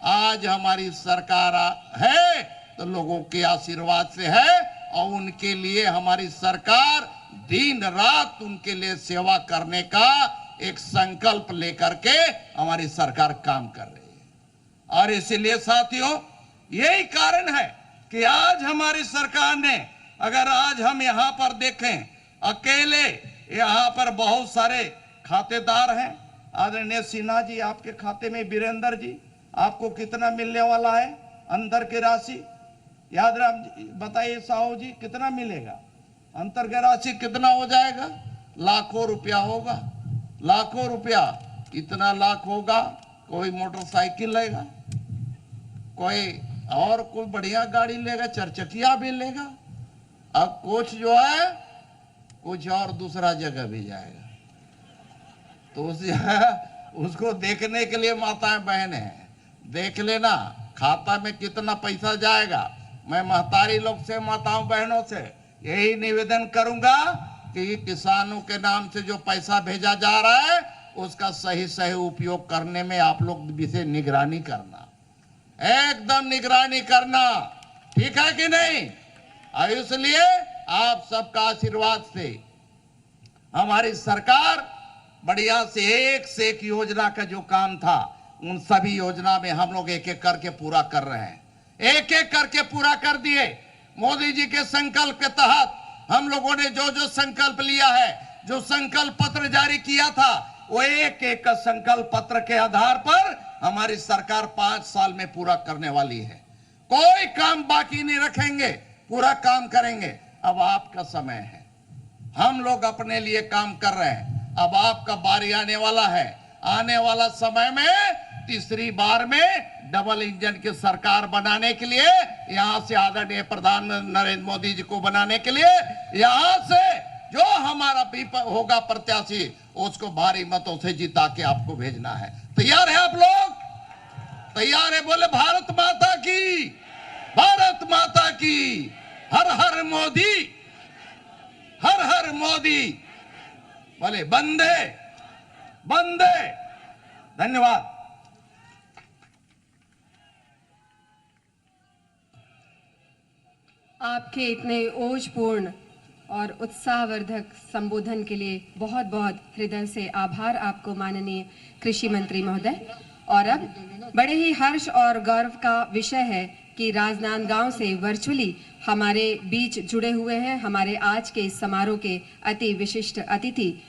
Speaker 7: आज हमारी सरकार है तो लोगों के आशीर्वाद से है और उनके लिए हमारी सरकार दिन रात उनके लिए सेवा करने का एक संकल्प लेकर के हमारी सरकार काम कर रही है। और इसलिए साथियों यही कारण है कि आज हमारी सरकार ने, अगर आज हम यहाँ पर देखें अकेले यहाँ पर बहुत सारे खातेदार हैं। आदरणीय सिन्हा जी, आपके खाते में वीरेंद्र जी, आपको कितना मिलने वाला है अंतर की राशि? याद बताइए साहू जी, कितना मिलेगा अंतर की राशि? कितना हो जाएगा? लाखों रुपया होगा, लाखों रुपया। इतना लाख होगा, कोई मोटरसाइकिल लेगा, कोई और कोई बढ़िया गाड़ी लेगा, चरचकिया भी लेगा। अब कुछ जो है कुछ और दूसरा जगह भी जाएगा। तो उसको देखने के लिए माताएं बहनें हैं, देख लेना खाता में कितना पैसा जाएगा। मैं महतारी लोग से, माताओं बहनों से यही निवेदन करूंगा कि किसानों के नाम से जो पैसा भेजा जा रहा है उसका सही सही उपयोग करने में आप लोग विशेष निगरानी करना, एकदम निगरानी करना, ठीक है कि नहीं? और इसलिए आप सबका आशीर्वाद से हमारी सरकार बढ़िया से एक योजना का जो काम था उन सभी योजना में हम लोग एक एक करके पूरा कर रहे हैं, एक एक करके पूरा कर दिए। मोदी जी के संकल्प के तहत हम लोगों ने जो जो संकल्प लिया है, जो संकल्प पत्र जारी किया था, वो एक एक का संकल्प पत्र के आधार पर हमारी सरकार 5 साल में पूरा करने वाली है। कोई काम बाकी नहीं रखेंगे, पूरा काम करेंगे। अब आपका समय है, हम लोग अपने लिए काम कर रहे हैं, अब आपका बारी आने वाला है। आने वाला समय में तीसरी बार में डबल इंजन की सरकार बनाने के लिए, यहां से आदरणीय प्रधानमंत्री नरेंद्र मोदी जी को बनाने के लिए, यहां से जो हमारा होगा प्रत्याशी उसको भारी मतों से जिता के आपको भेजना है। तैयार है आप लोग? तैयार है? बोले भारत माता की, भारत माता की, हर हर मोदी, हर हर मोदी, बोले बंदे बंदे। धन्यवाद।
Speaker 2: आपके इतने ओजपूर्ण और उत्साहवर्धक संबोधन के लिए बहुत बहुत हृदय से आभार आपको माननीय कृषि मंत्री महोदय। और अब बड़े ही हर्ष और गौरव का विषय है कि राजनांदगांव से वर्चुअली हमारे बीच जुड़े हुए हैं हमारे आज के इस समारोह के अति विशिष्ट अतिथि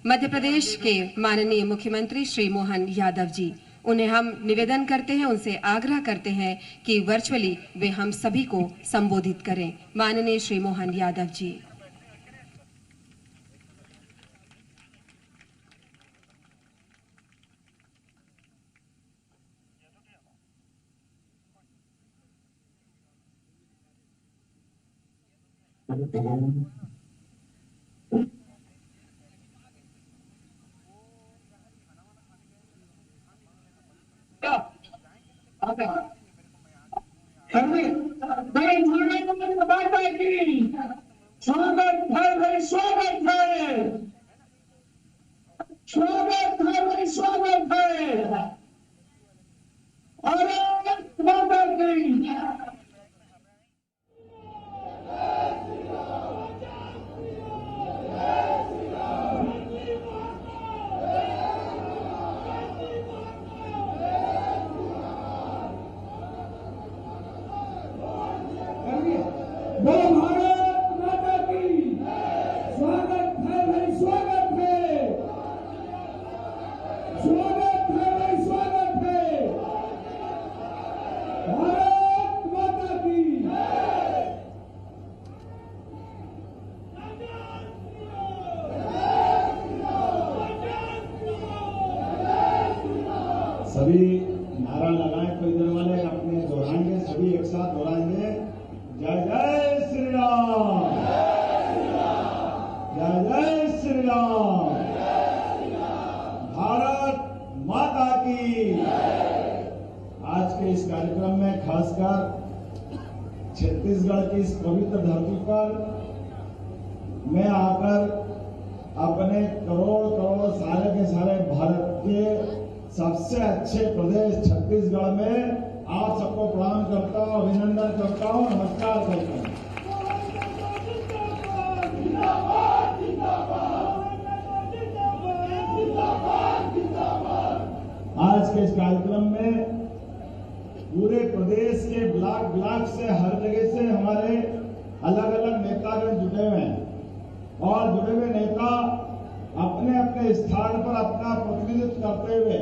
Speaker 2: मध्य प्रदेश के माननीय मुख्यमंत्री श्री मोहन यादव जी। उन्हें हम निवेदन करते हैं, उनसे आग्रह करते हैं कि वर्चुअली वे हम सभी को संबोधित करें। माननीय श्री मोहन यादव जी।
Speaker 8: स्वागत है भाई, स्वागत है, स्वागत है भाई, स्वागत है। भारत माता की। भारत माता की। स्वागत है भाई, स्वागत है।
Speaker 9: की इस पवित्र धरती पर मैं आकर अपने करोड़ सारे के सारे भारत के सबसे अच्छे प्रदेश छत्तीसगढ़ में आप सबको प्रणाम करता हूँ, अभिनंदन करता हूँ, नमस्कार करता हूँ। आज के इस कार्यक्रम में पूरे प्रदेश के ब्लॉक से हर जगह से हमारे अलग अलग नेतागण जुड़े हुए हैं और जुड़े हुए नेता अपने अपने स्थान पर अपना प्रतिनिधित्व करते हुए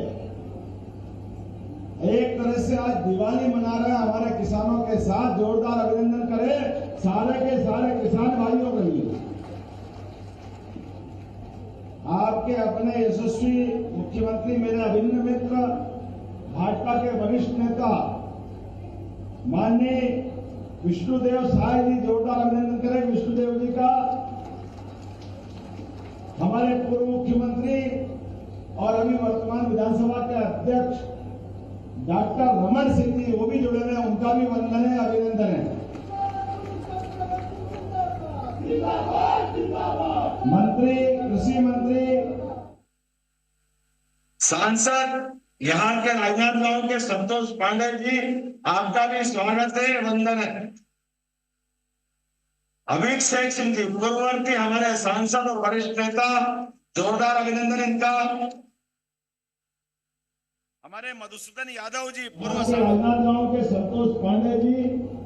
Speaker 9: एक तरह से आज दिवाली मना रहे हैं हमारे किसानों के साथ। जोरदार अभिनंदन करें सारे के सारे किसान भाइयों के लिए। आपके अपने यशस्वी मुख्यमंत्री, मेरे अभिन्न मित्र, भाजपा के वरिष्ठ नेता माननीय विष्णुदेव साय जी, जोरदार अभिनंदन करें विष्णुदेव जी का। हमारे पूर्व मुख्यमंत्री और अभी वर्तमान विधानसभा के अध्यक्ष डॉक्टर रमन सिंह जी, वो भी जुड़े हैं, उनका भी वंदन है, अभिनंदन है। मंत्री, कृषि मंत्री,
Speaker 10: सांसद यहाँ के राजनांदगांव के संतोष पांडे जी, आपका भी स्वागत है, वंदन है। अभिषेक सिंह जी, पूर्ववर्ती हमारे सांसद और वरिष्ठ नेता, जोरदार अभिनंदन इनका।
Speaker 3: हमारे मधुसूदन यादव जी,
Speaker 9: पूर्व राजनांदगांव के संतोष पांडे जी,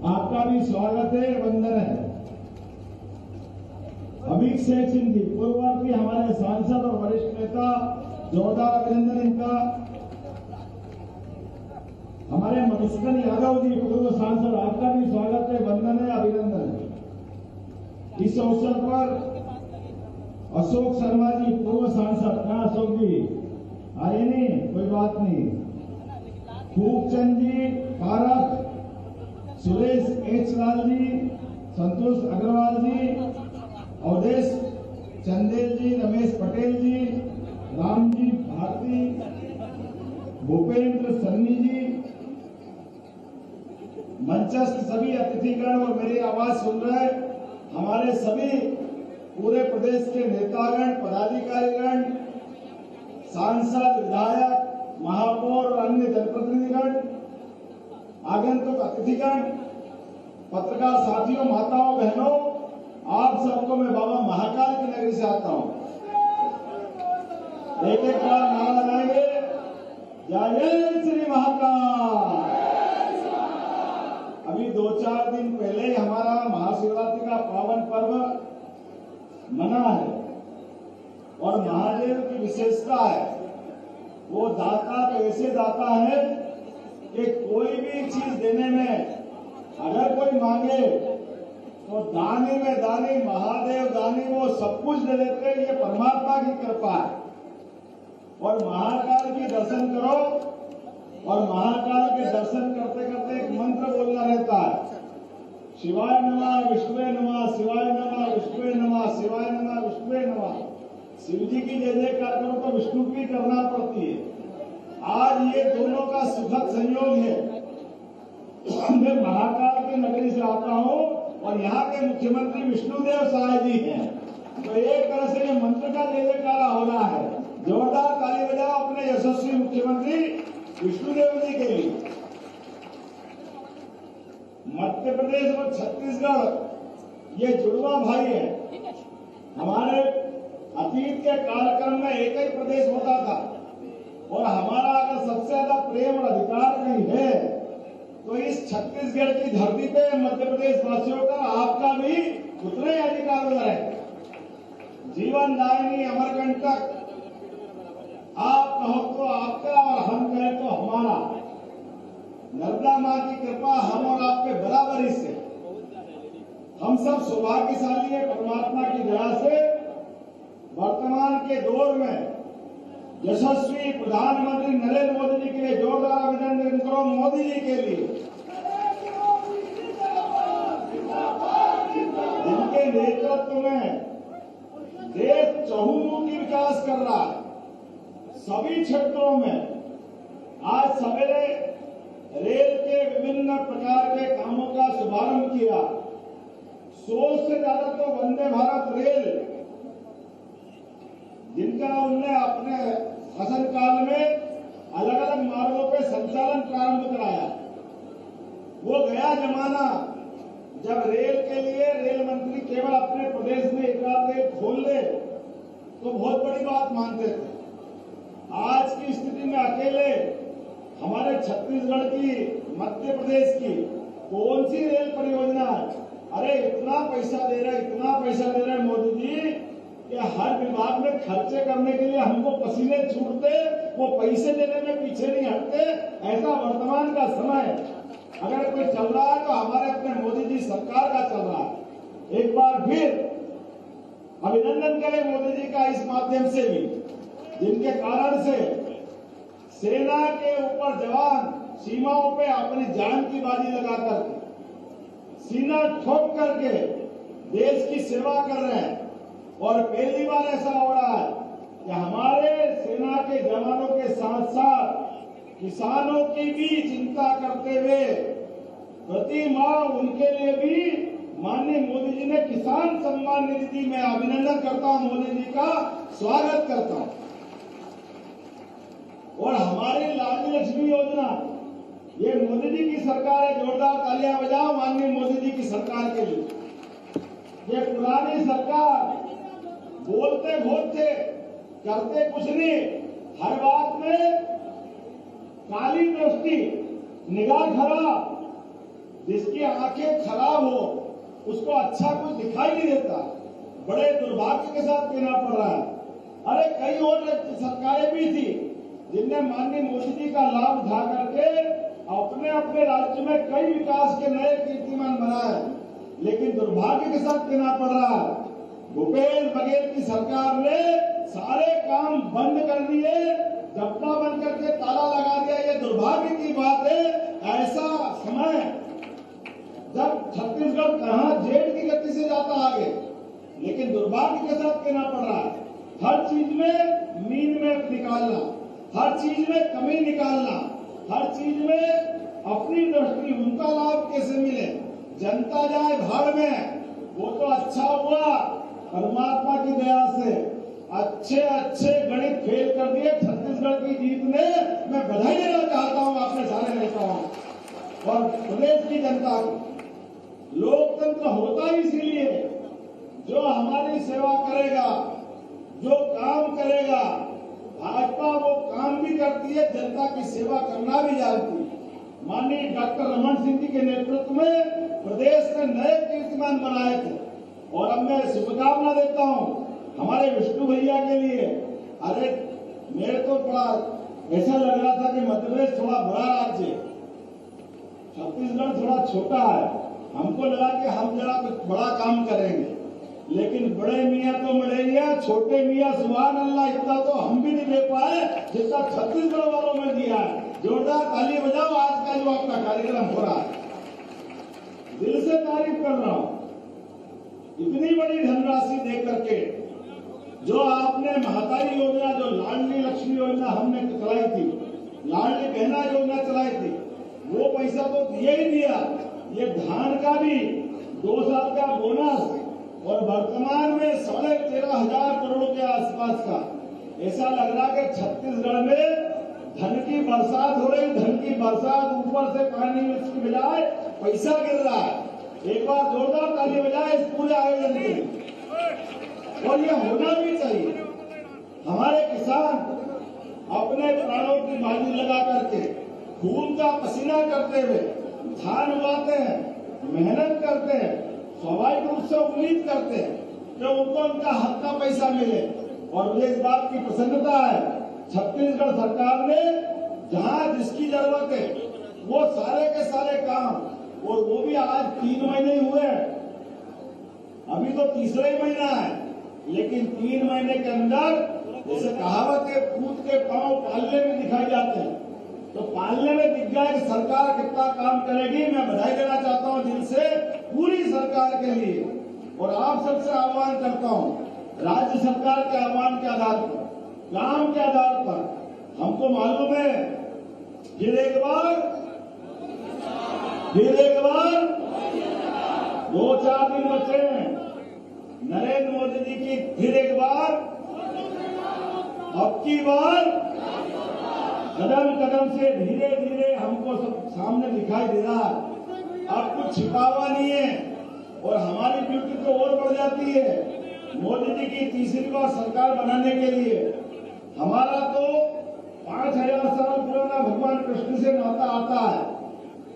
Speaker 9: आपका भी स्वागत है, वंदन है। अभिषेक सिंह जी, पूर्ववर्ती हमारे सांसद और वरिष्ठ नेता, जोरदार अभिनंदन इनका। हमारे मधुसूदन यादव जी, पूर्व सांसद, आपका भी स्वागत है, वंदन है, अभिनंदन है। इस अवसर पर अशोक शर्मा जी, पूर्व सांसद, कहाँ अशोक जी आए नहीं, कोई बात नहीं। खूबचंद जी पारख, सुरेश एच लाल जी, संतोष अग्रवाल जी, अवधेश चंदेल जी, रमेश पटेल जी, रामजी भारती, भूपेंद्र सन्नी जी, मंचस्थ सभी अतिथिगण और मेरी आवाज सुन रहे हमारे सभी पूरे प्रदेश के नेतागण, पदाधिकारीगण, सांसद, विधायक, महापौर और अन्य जनप्रतिनिधिगण, आगंतुक अतिथिगण, पत्रकार साथियों, माताओं, बहनों, आप सबको मैं बाबा महाकाल की नगरी से आता हूं। एक एक बार नारा लगाएंगे, जय श्री महाकाल। अभी 2-4 दिन पहले हमारा महाशिवरात्रि का पावन पर्व मना है और महादेव की विशेषता है, वो दाता तो ऐसे दाता है कि कोई भी चीज देने में अगर कोई मांगे तो दानी में दानी, महादेव दानी, वो सब कुछ दे देते हैं। ये परमात्मा की कृपा है। और महाकाल की दर्शन करो और महाकाल के दर्शन करते करते एक मंत्र बोलना रहता है, शिवाय नमः, विष्णुवे नमः, शिवाय नमः, विष्णुवे नमः, शिवाय नमः, विष्णुवे नमः। शिव जी की जय जयकार करो तो विष्णु की करना पड़ती है। आज ये दोनों का सुखद संयोग है। मैं महाकाल की नगरी से आता हूँ और यहाँ के मुख्यमंत्री विष्णुदेव साय जी हैं, तो एक तरह से ये मंत्र का जय जयकारा हो रहा है। जोरदार ताली बजाओ अपने यशस्वी मुख्यमंत्री विष्णुदेव जी के लिए। मध्य प्रदेश और छत्तीसगढ़ ये जुड़वा भाई है। हमारे अतीत के कार्यक्रम में एक ही प्रदेश होता था और हमारा अगर सबसे ज्यादा प्रेम और अधिकार कहीं है तो इस छत्तीसगढ़ की धरती पे मध्य प्रदेश वासियों का, आपका भी उतने अधिकार है। जीवन दायिनी, अमरकंटक, आप कहो तो आपका और हम कहें तो हमारा। नर्मदा माँ की कृपा हम और आपके बराबरी से हम सब सौभाग्यशाली है। परमात्मा की दया से वर्तमान के दौर में यशस्वी प्रधानमंत्री नरेंद्र मोदी जी के लिए जोरदार अभिनंदन करो। मोदी जी के लिए, जिनके नेतृत्व में देश चहुमुखी विकास कर रहा है, सभी क्षेत्रों में। आज सवेरे रेल के विभिन्न प्रकार के कामों का शुभारंभ किया, 100 से ज्यादा तो वंदे भारत रेल जिनका उनने अपने शासनकाल में अलग अलग मार्गों पे संचालन प्रारंभ कराया। वो गया जमाना जब रेल के लिए रेल मंत्री केवल अपने प्रदेश में एक रात रेल खोल ले तो बहुत बड़ी बात मानते थे। आज की स्थिति में अकेले हमारे छत्तीसगढ़ की, मध्य प्रदेश की कौन सी रेल परियोजना है? अरे इतना पैसा दे रहे हैं मोदी जी कि हर विभाग में खर्चे करने के लिए हमको पसीने छूटते, वो पैसे देने में पीछे नहीं हटते। ऐसा वर्तमान का समय अगर कोई चल रहा है तो हमारे अपने मोदी जी सरकार का चल रहा है। एक बार फिर अभिनंदन करें मोदी जी का इस माध्यम से भी, जिनके कारण से सेना के ऊपर जवान सीमाओं पे अपनी जान की बाजी लगा करके, सीना ठोक करके देश की सेवा कर रहे हैं। और पहली बार ऐसा हो रहा है कि हमारे सेना के जवानों के साथ साथ किसानों की भी चिंता करते हुए प्रति माह उनके लिए भी माननीय मोदी जी ने किसान सम्मान निधि में अभिनंदन करता हूं, मोदी जी का स्वागत करता हूं। और हमारी लाडली लक्ष्मी योजना, ये मोदी जी की सरकार है। जोरदार तालियां बजाओ माननीय मोदी जी की सरकार के लिए। ये पुरानी सरकार बोलते बहुत थे, करते कुछ नहीं, हर बात में काली दृष्टि, निगाह खराब, जिसकी आंखें खराब हो उसको अच्छा कुछ दिखाई नहीं देता। बड़े दुर्भाग्य के साथ कहना पड़ रहा है। अरे कई और सरकारें भी थी जिनने माननीय मोदी जी का लाभ उठा करके अपने अपने राज्य में कई विकास के नए कीर्तिमान बनाए, लेकिन दुर्भाग्य के साथ कहना पड़ रहा है भूपेश बघेल की सरकार ने सारे काम बंद कर दिए, डब्बा बंद करके ताला लगा दिया। ये दुर्भाग्य की बात है। ऐसा समय जब छत्तीसगढ़ कहां जेट की गति से जाता आगे, लेकिन दुर्भाग्य के साथ कहना पड़ रहा है हर चीज में मीन में निकालना, हर चीज में कमी निकालना, हर चीज में अपनी दृष्टि, उनका लाभ कैसे मिले, जनता जाए भाड़ में। वो तो अच्छा हुआ परमात्मा की दया से अच्छे गणित फेल कर दिए छत्तीसगढ़ की जीत ने। मैं बधाई देना चाहता हूं अपने सारे नेताओं और प्रदेश की जनता को। लोकतंत्र होता ही इसीलिए जो हमारी सेवा करेगा, जो काम करेगा। भाजपा वो काम भी करती है, जनता की सेवा करना भी जानती है। माननीय डॉक्टर रमन सिंह जी के नेतृत्व में प्रदेश ने नए कीर्तिमान बनाए थे और अब मैं शुभकामना देता हूं हमारे विष्णु भैया के लिए। अरे मेरे तो बड़ा ऐसा लग रहा था कि मध्य प्रदेश थोड़ा बड़ा राज्य है, छत्तीसगढ़ थोड़ा छोटा है। हमको लगा कि हम जरा कुछ बड़ा काम करेंगे, लेकिन बड़े मियाँ तो मिलेंगे, छोटे मियाँ सुभान अल्लाह इतना तो हम भी नहीं दे पाए जितना छत्तीसगढ़ वालों में दिया है। जोरदार ताली बजाओ। आज का जो आपका कार्यक्रम हो रहा है, दिल से तारीफ कर रहा हूँ। इतनी बड़ी धनराशि दे करके जो आपने महतारी योजना, जो लाडली लक्ष्मी योजना हमने चलाई थी, लाडली बहना योजना चलाई थी, वो पैसा तो दिया ही दिया। ये धान का भी 2 साल का बोनस और वर्तमान में 13,500 करोड़ के आसपास का। ऐसा लग रहा है कि छत्तीसगढ़ में धन की बरसात हो रही, धन की बरसात, ऊपर से पानी उसकी बजाय पैसा गिर रहा है। एक बार जोरदार ताली बजाए इस पूरे आयोजन के लिए। और ये होना भी चाहिए। हमारे किसान अपने प्राणों की बाजी लगा करके, खून का पसीना करते हुए धान उगाते हैं, मेहनत करते हैं, स्वाभाविक रूप से उम्मीद करते हैं कि उनको उनका हक का पैसा मिले। और मुझे इस बात की प्रसन्नता है छत्तीसगढ़ सरकार ने जहां जिसकी जरूरत है वो सारे के सारे काम, और वो भी आज 3 महीने हुए हैं, अभी तो तीसरा ही महीना है, लेकिन 3 महीने के अंदर जैसे कहावत है पूत के पांव पालने में दिखाई जाते हैं, तो पालने में दिख गया कि सरकार कितना काम करेगी। मैं बधाई देना चाहता हूं दिल से पूरी सरकार के लिए, और आप सबसे आह्वान करता हूं राज्य सरकार के आह्वान के आधार पर, काम के आधार पर। हमको मालूम है फिर एक बार 2-4 दिन बचे हैं। नरेंद्र मोदी जी की फिर एक बार, अब की बार कदम कदम से धीरे धीरे हमको सब सामने दिखाई दे रहा है। अब कुछ छिपा हुआ नहीं है और हमारी ड्यूटी तो और बढ़ जाती है। मोदी जी की तीसरी बार सरकार बनाने के लिए हमारा तो 5000 साल पुराना भगवान कृष्ण से नाता आता है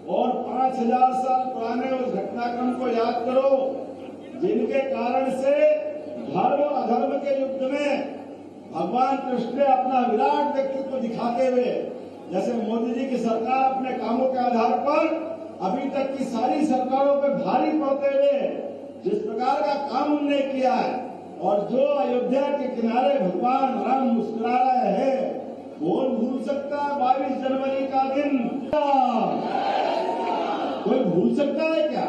Speaker 9: और 5000 साल पुराने उस घटनाक्रम को याद करो जिनके कारण से धर्म और अधर्म के युद्ध में भगवान कृष्ण ने अपना विराट व्यक्तित्व दिखाते हुए, जैसे मोदी जी की सरकार अपने कामों के आधार पर अभी तक की सारी सरकारों पे भारी पड़ते हुए जिस प्रकार का काम उन्होंने किया है और जो अयोध्या के किनारे भगवान राम मुस्कुरा रहे हैं, कौन भूल सकता है 22 जनवरी का दिन? कोई भूल सकता है क्या?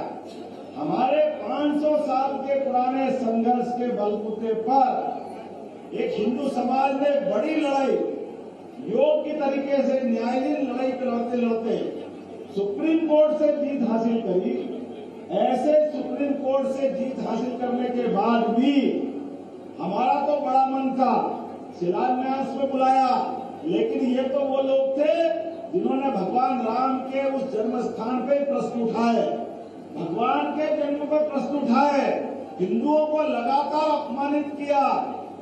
Speaker 9: हमारे 500 साल के पुराने संघर्ष के बलबूते पर एक हिंदू समाज ने बड़ी लड़ाई, योग्य तरीके से न्यायाधीन लड़ाई लड़ते लड़ते सुप्रीम कोर्ट से जीत हासिल करी। ऐसे सुप्रीम कोर्ट से जीत हासिल करने के बाद भी हमारा तो बड़ा मन था, शिलान्यास में बुलाया, लेकिन ये तो वो लोग थे जिन्होंने भगवान राम के उस जन्म स्थान पे प्रश्न उठाए, भगवान के जन्म पर प्रश्न उठाए, हिंदुओं को लगातार अपमानित किया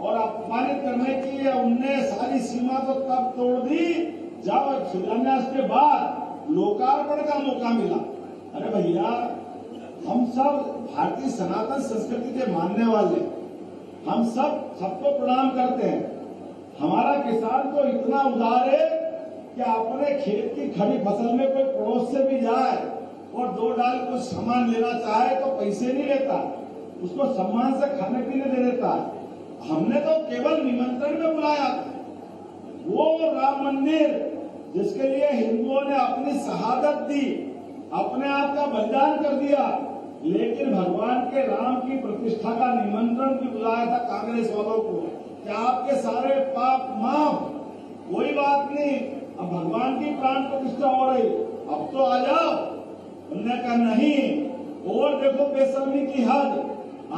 Speaker 9: और अपमानित करने की उनने सारी सीमा तो तब तोड़ दी जब शिलान्यास के बाद लोकार्पण का मौका मिला। अरे भैया, हम सब भारतीय सनातन संस्कृति के मानने वाले, हम सबको प्रणाम करते हैं। हमारा किसान तो इतना उदार है कि अपने खेत की खड़ी फसल में कोई पड़ोस से भी जाए और 2 डाल कुछ सामान लेना चाहे तो पैसे नहीं लेता, उसको सम्मान से खाने पीने दे देता है। हमने तो केवल निमंत्रण में बुलाया, वो राम मंदिर जिसके लिए हिंदुओं ने अपनी शहादत दी, अपने आप का बलिदान कर दिया, लेकिन भगवान के राम की प्रतिष्ठा का निमंत्रण भी बुलाया था कांग्रेस वालों को कि आपके सारे पाप माफ, कोई बात नहीं, अब भगवान की प्राण प्रतिष्ठा हो रही, अब तो आ जाओ। उन्होंने कहा नहीं, और देखो बेशर्मी की हद,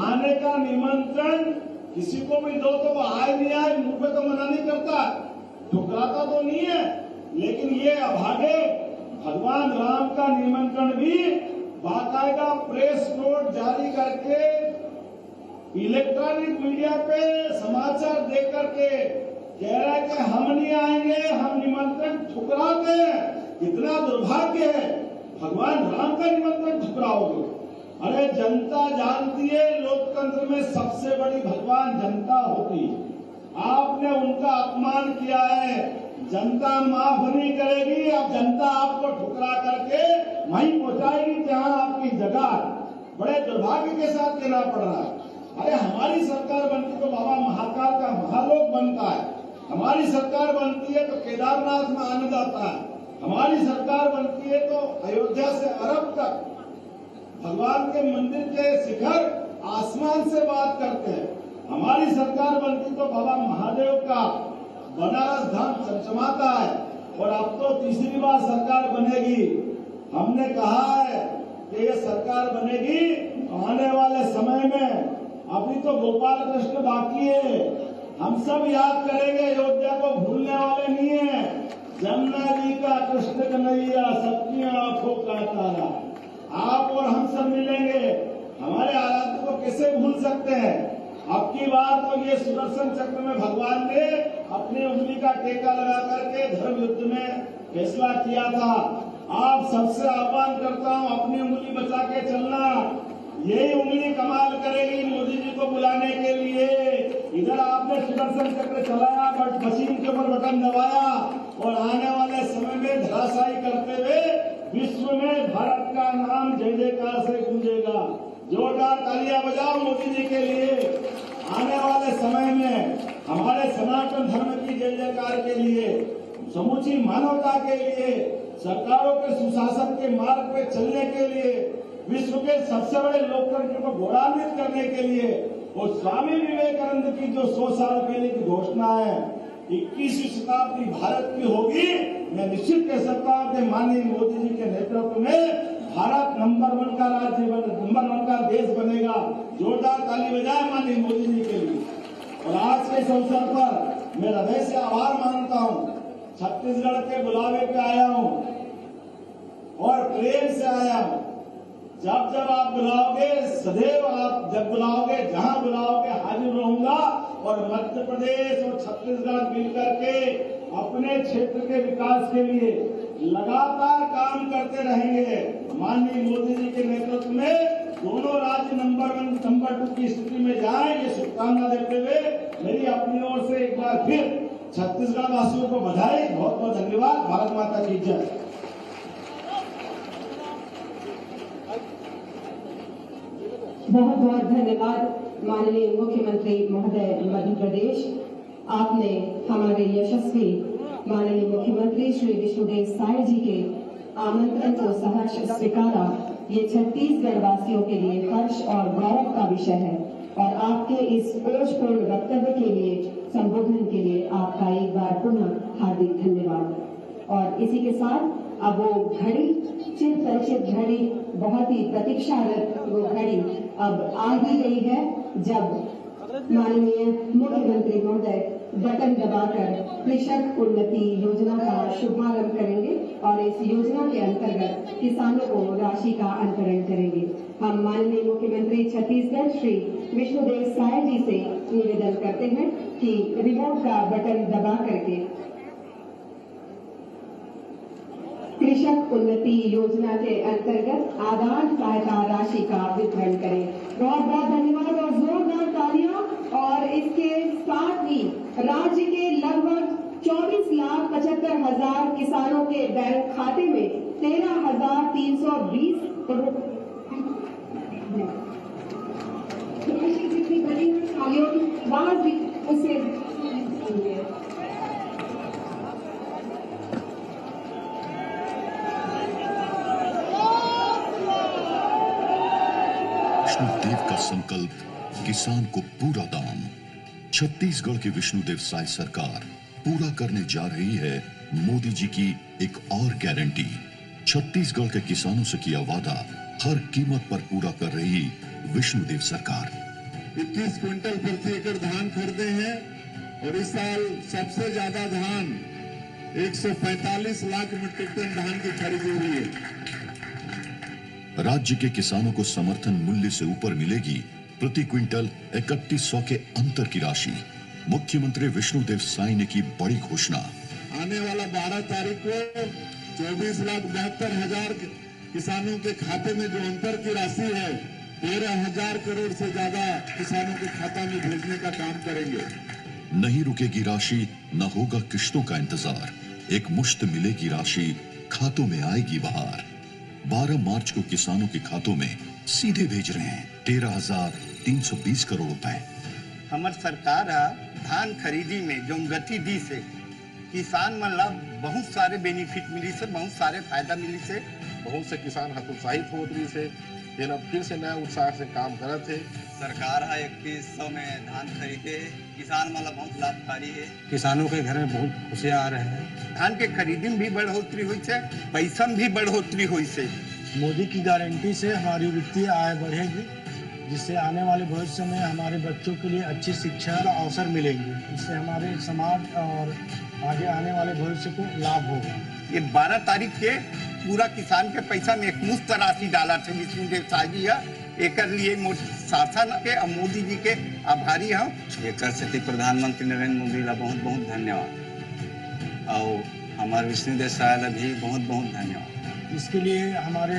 Speaker 9: आने का निमंत्रण किसी को भी दो तो वो आए नहीं आए, मुंह पे तो मना नहीं करता, ठुकराता तो नहीं है, लेकिन ये अभागे भगवान राम का निमंत्रण भी बाकायदा प्रेस नोट जारी करके इलेक्ट्रॉनिक मीडिया पे समाचार दे करके कह रहा है कि हम नहीं आएंगे, हम निमंत्रण ठुकराते हैं। इतना दुर्भाग्य है, भगवान राम का निमंत्रण ठुकराओगे। अरे जनता जानती है लोकतंत्र में सबसे बड़ी भगवान जनता होती है। आपने उनका अपमान किया है, जनता माफ नहीं करेगी। अब जनता आपको ठुकरा करके वहीं पहुंचाएगी जहां आपकी जगह। बड़े दुर्भाग्य के साथ कहना पड़ रहा है। अरे हमारी सरकार बनती तो बाबा महाकाल का महालोक बनता है, हमारी सरकार बनती है तो केदारनाथ में आनंद आता है, हमारी सरकार बनती है तो अयोध्या से अरब तक भगवान के मंदिर के शिखर आसमान से बात करते हैं। हमारी सरकार बनती तो बाबा महादेव का बनारस धाम चमचमाता है, और अब तो तीसरी बार सरकार बनेगी। हमने कहा है कि ये सरकार बनेगी आने वाले समय में, अभी तो गोपाल कृष्ण बाकी है, हम सब याद करेंगे, अयोध्या को भूलने वाले नहीं है। जमुना जी का कृष्ण कन्हैया, सबकी आंखों का तारा, आप और हम सब मिलेंगे, हमारे आराध्य को कैसे भूल सकते हैं। अब की बार तो ये सुदर्शन चक्र में भगवान ने अपनी उंगली का टेका लगा करके धर्म युद्ध में फैसला किया था। आप सबसे आह्वान करता हूँ, अपनी उंगली बचा के चलना, यही उंगली कमाल करेगी मोदी जी को बुलाने के लिए। इधर आपने सुदर्शन चक्र चलाया, बट मशीन के ऊपर बटन दबाया, और आने वाले समय में धराशायी करते हुए विश्व में भारत का नाम जय जयकार से गूंजेगा। जोरदार तालियां बजाओ मोदी जी के लिए। आने वाले समय में हमारे सनातन धर्म की जय जयकार के लिए, समूची मानवता के लिए, सरकारों के सुशासन के मार्ग पे चलने के लिए, विश्व के सबसे बड़े लोकतंत्र को गौरवान्वित करने के लिए, और स्वामी विवेकानंद की जो 100 साल पहले की घोषणा है 21वीं शताब्दी भारत की होगी, मैं निश्चित कह सकता हूँ कि माननीय मोदी जी के नेतृत्व में भारत नंबर 1 का राज्य नंबर 1 का देश बनेगा। जोरदार ताली बजाए माननीय मोदी जी के लिए। और आज के इस अवसर पर मैं हृदय से आभार मानता हूँ। छत्तीसगढ़ के बुलावे पे आया हूँ और प्रेम से आया हूँ। जब जब आप बुलाओगे, सदैव आप जब बुलाओगे, जहां बुलाओगे हाजिर रहूंगा। और मध्य प्रदेश और छत्तीसगढ़ मिलकर के अपने क्षेत्र के विकास के लिए लगातार काम करते रहेंगे। माननीय मोदी जी के नेतृत्व में दोनों राज्य नंबर 1 नंबर 2 की स्थिति में जाए, ये शुभकामना देते हुए मेरी अपनी ओर से एक बार फिर छत्तीसगढ़ वासियों को बधाई। बहुत बहुत धन्यवाद। भारत माता की जय।
Speaker 11: बहुत बहुत धन्यवाद माननीय मुख्यमंत्री महोदय मध्य प्रदेश। आपने हमारे यशस्वी माननीय मुख्यमंत्री श्री विष्णुदेव साय जी के आमंत्रण को सहर्ष स्वीकारा। ये छत्तीसगढ़ वासियों के लिए हर्ष और गौरव का विषय है और आपके इस ओजपूर्ण वक्तव्य के लिए, संबोधन के लिए आपका एक बार पुनः हार्दिक धन्यवाद। और इसी के साथ अब वो घड़ी, चिर परिचित घड़ी, बहुत ही प्रतीक्षारत वो घड़ी अब आ ही गई है जब माननीय मुख्यमंत्री महोदय बटन दबाकर कृषक उन्नति योजना का शुभारंभ करेंगे और इस योजना के अंतर्गत किसानों को राशि का अंतरण करेंगे। हम माननीय मुख्यमंत्री छत्तीसगढ़ श्री विष्णुदेव साय जी से निवेदन करते हैं कि रिमोट का बटन दबा करके कृषक उन्नति योजना के अंतर्गत आदान सहायता राशि का वितरण करें। बहुत बहुत धन्यवाद और जोरदार तालियां। और इसके साथ ही राज्य के लगभग 24,75,000 किसानों के बैंक खाते में 13,320 करोड़ जितनी बड़ी तालियों की आवाज भी उसे
Speaker 12: विष्णुदेव का संकल्प, किसान को पूरा दाम। छत्तीसगढ़ की विष्णुदेव साय सरकार पूरा करने जा रही है मोदी जी की एक और गारंटी। छत्तीसगढ़ के किसानों से किया वादा हर कीमत पर पूरा कर रही विष्णुदेव सरकार।
Speaker 13: 21 क्विंटल प्रति एकड़ धान खरीदे हैं और इस साल सबसे ज्यादा धान 145 लाख मीट्रिक टन धान की खरीदी हुई है।
Speaker 12: राज्य के किसानों को समर्थन मूल्य से ऊपर मिलेगी प्रति क्विंटल 3100 के अंतर की राशि। मुख्यमंत्री विष्णुदेव साय ने की बड़ी घोषणा।
Speaker 13: आने वाला 12 तारीख को 24,72,000 किसानों के खाते में जो अंतर की राशि है 13,000 करोड़ से ज्यादा किसानों के खाता में भेजने का काम करेंगे।
Speaker 12: नहीं रुकेगी राशि, न होगा किश्तों का इंतजार। एक मुश्त मिलेगी राशि, खातों में आएगी बहार। 12 मार्च को किसानों के खातों में सीधे भेज रहे हैं 13,320 करोड़ रुपए।
Speaker 6: हमार सरकार धान खरीदी में जो गति दी से किसान मतलब बहुत सारे बेनिफिट मिली से, बहुत सारे फायदा मिली से।
Speaker 3: बहुत से किसान हतोत्साहित हो रही से फिर से नया उत्साह से काम करे थे।
Speaker 14: सरकार 2100 में धान खरीदे, किसान मतलब बहुत लाभकारी है।
Speaker 15: किसानों के घर में बहुत खुशियाँ आ रहे हैं।
Speaker 6: धान के खरीदी में भी बढ़ोतरी हुई है, पैसा में भी बढ़ोतरी हुई है।
Speaker 15: मोदी की गारंटी से हमारी वित्तीय आय बढ़ेगी, जिससे आने वाले भविष्य में हमारे बच्चों के लिए अच्छी शिक्षा का अवसर मिलेंगे। इससे हमारे समाज और आगे आने वाले भविष्य को लाभ होगा।
Speaker 6: ये 12 तारीख के पूरा किसान के पैसा में एक मुफ्त राशि डाला थे विष्णुदेव साय जी एक लिए शासन के और मोदी जी के आभारी हम।
Speaker 14: एक से प्रधानमंत्री नरेंद्र मोदी का बहुत बहुत धन्यवाद और हमारे विष्णुदेव साय का भी बहुत बहुत धन्यवाद।
Speaker 15: इसके लिए हमारे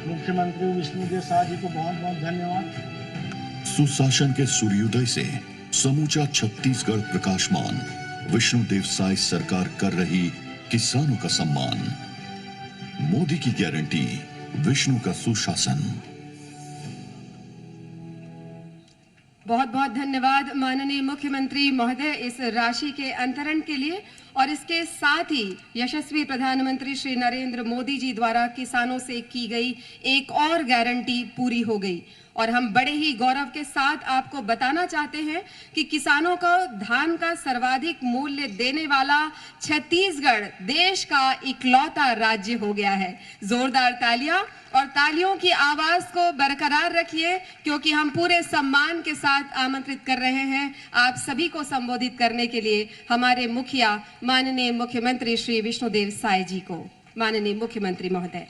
Speaker 15: मुख्यमंत्री विष्णुदेव साय जी को बहुत बहुत धन्यवाद।
Speaker 12: सुशासन के सूर्योदय से समूचा छत्तीसगढ़ प्रकाशमान। विष्णुदेव साय सरकार कर रही किसानों का सम्मान। मोदी की गारंटी, विष्णु का सुशासन।
Speaker 2: बहुत बहुत धन्यवाद माननीय मुख्यमंत्री महोदय इस राशि के अंतरण के लिए। और इसके साथ ही यशस्वी प्रधानमंत्री श्री नरेंद्र मोदी जी द्वारा किसानों से की गई एक और गारंटी पूरी हो गई। और हम बड़े ही गौरव के साथ आपको बताना चाहते हैं कि किसानों को धान का सर्वाधिक मूल्य देने वाला छत्तीसगढ़ देश का इकलौता राज्य हो गया है। जोरदार तालियां और तालियों की आवाज को बरकरार रखिए, क्योंकि हम पूरे सम्मान के साथ आमंत्रित कर रहे हैं आप सभी को संबोधित करने के लिए हमारे मुखिया माननीय मुख्यमंत्री श्री विष्णुदेव साय जी को। माननीय मुख्यमंत्री महोदय।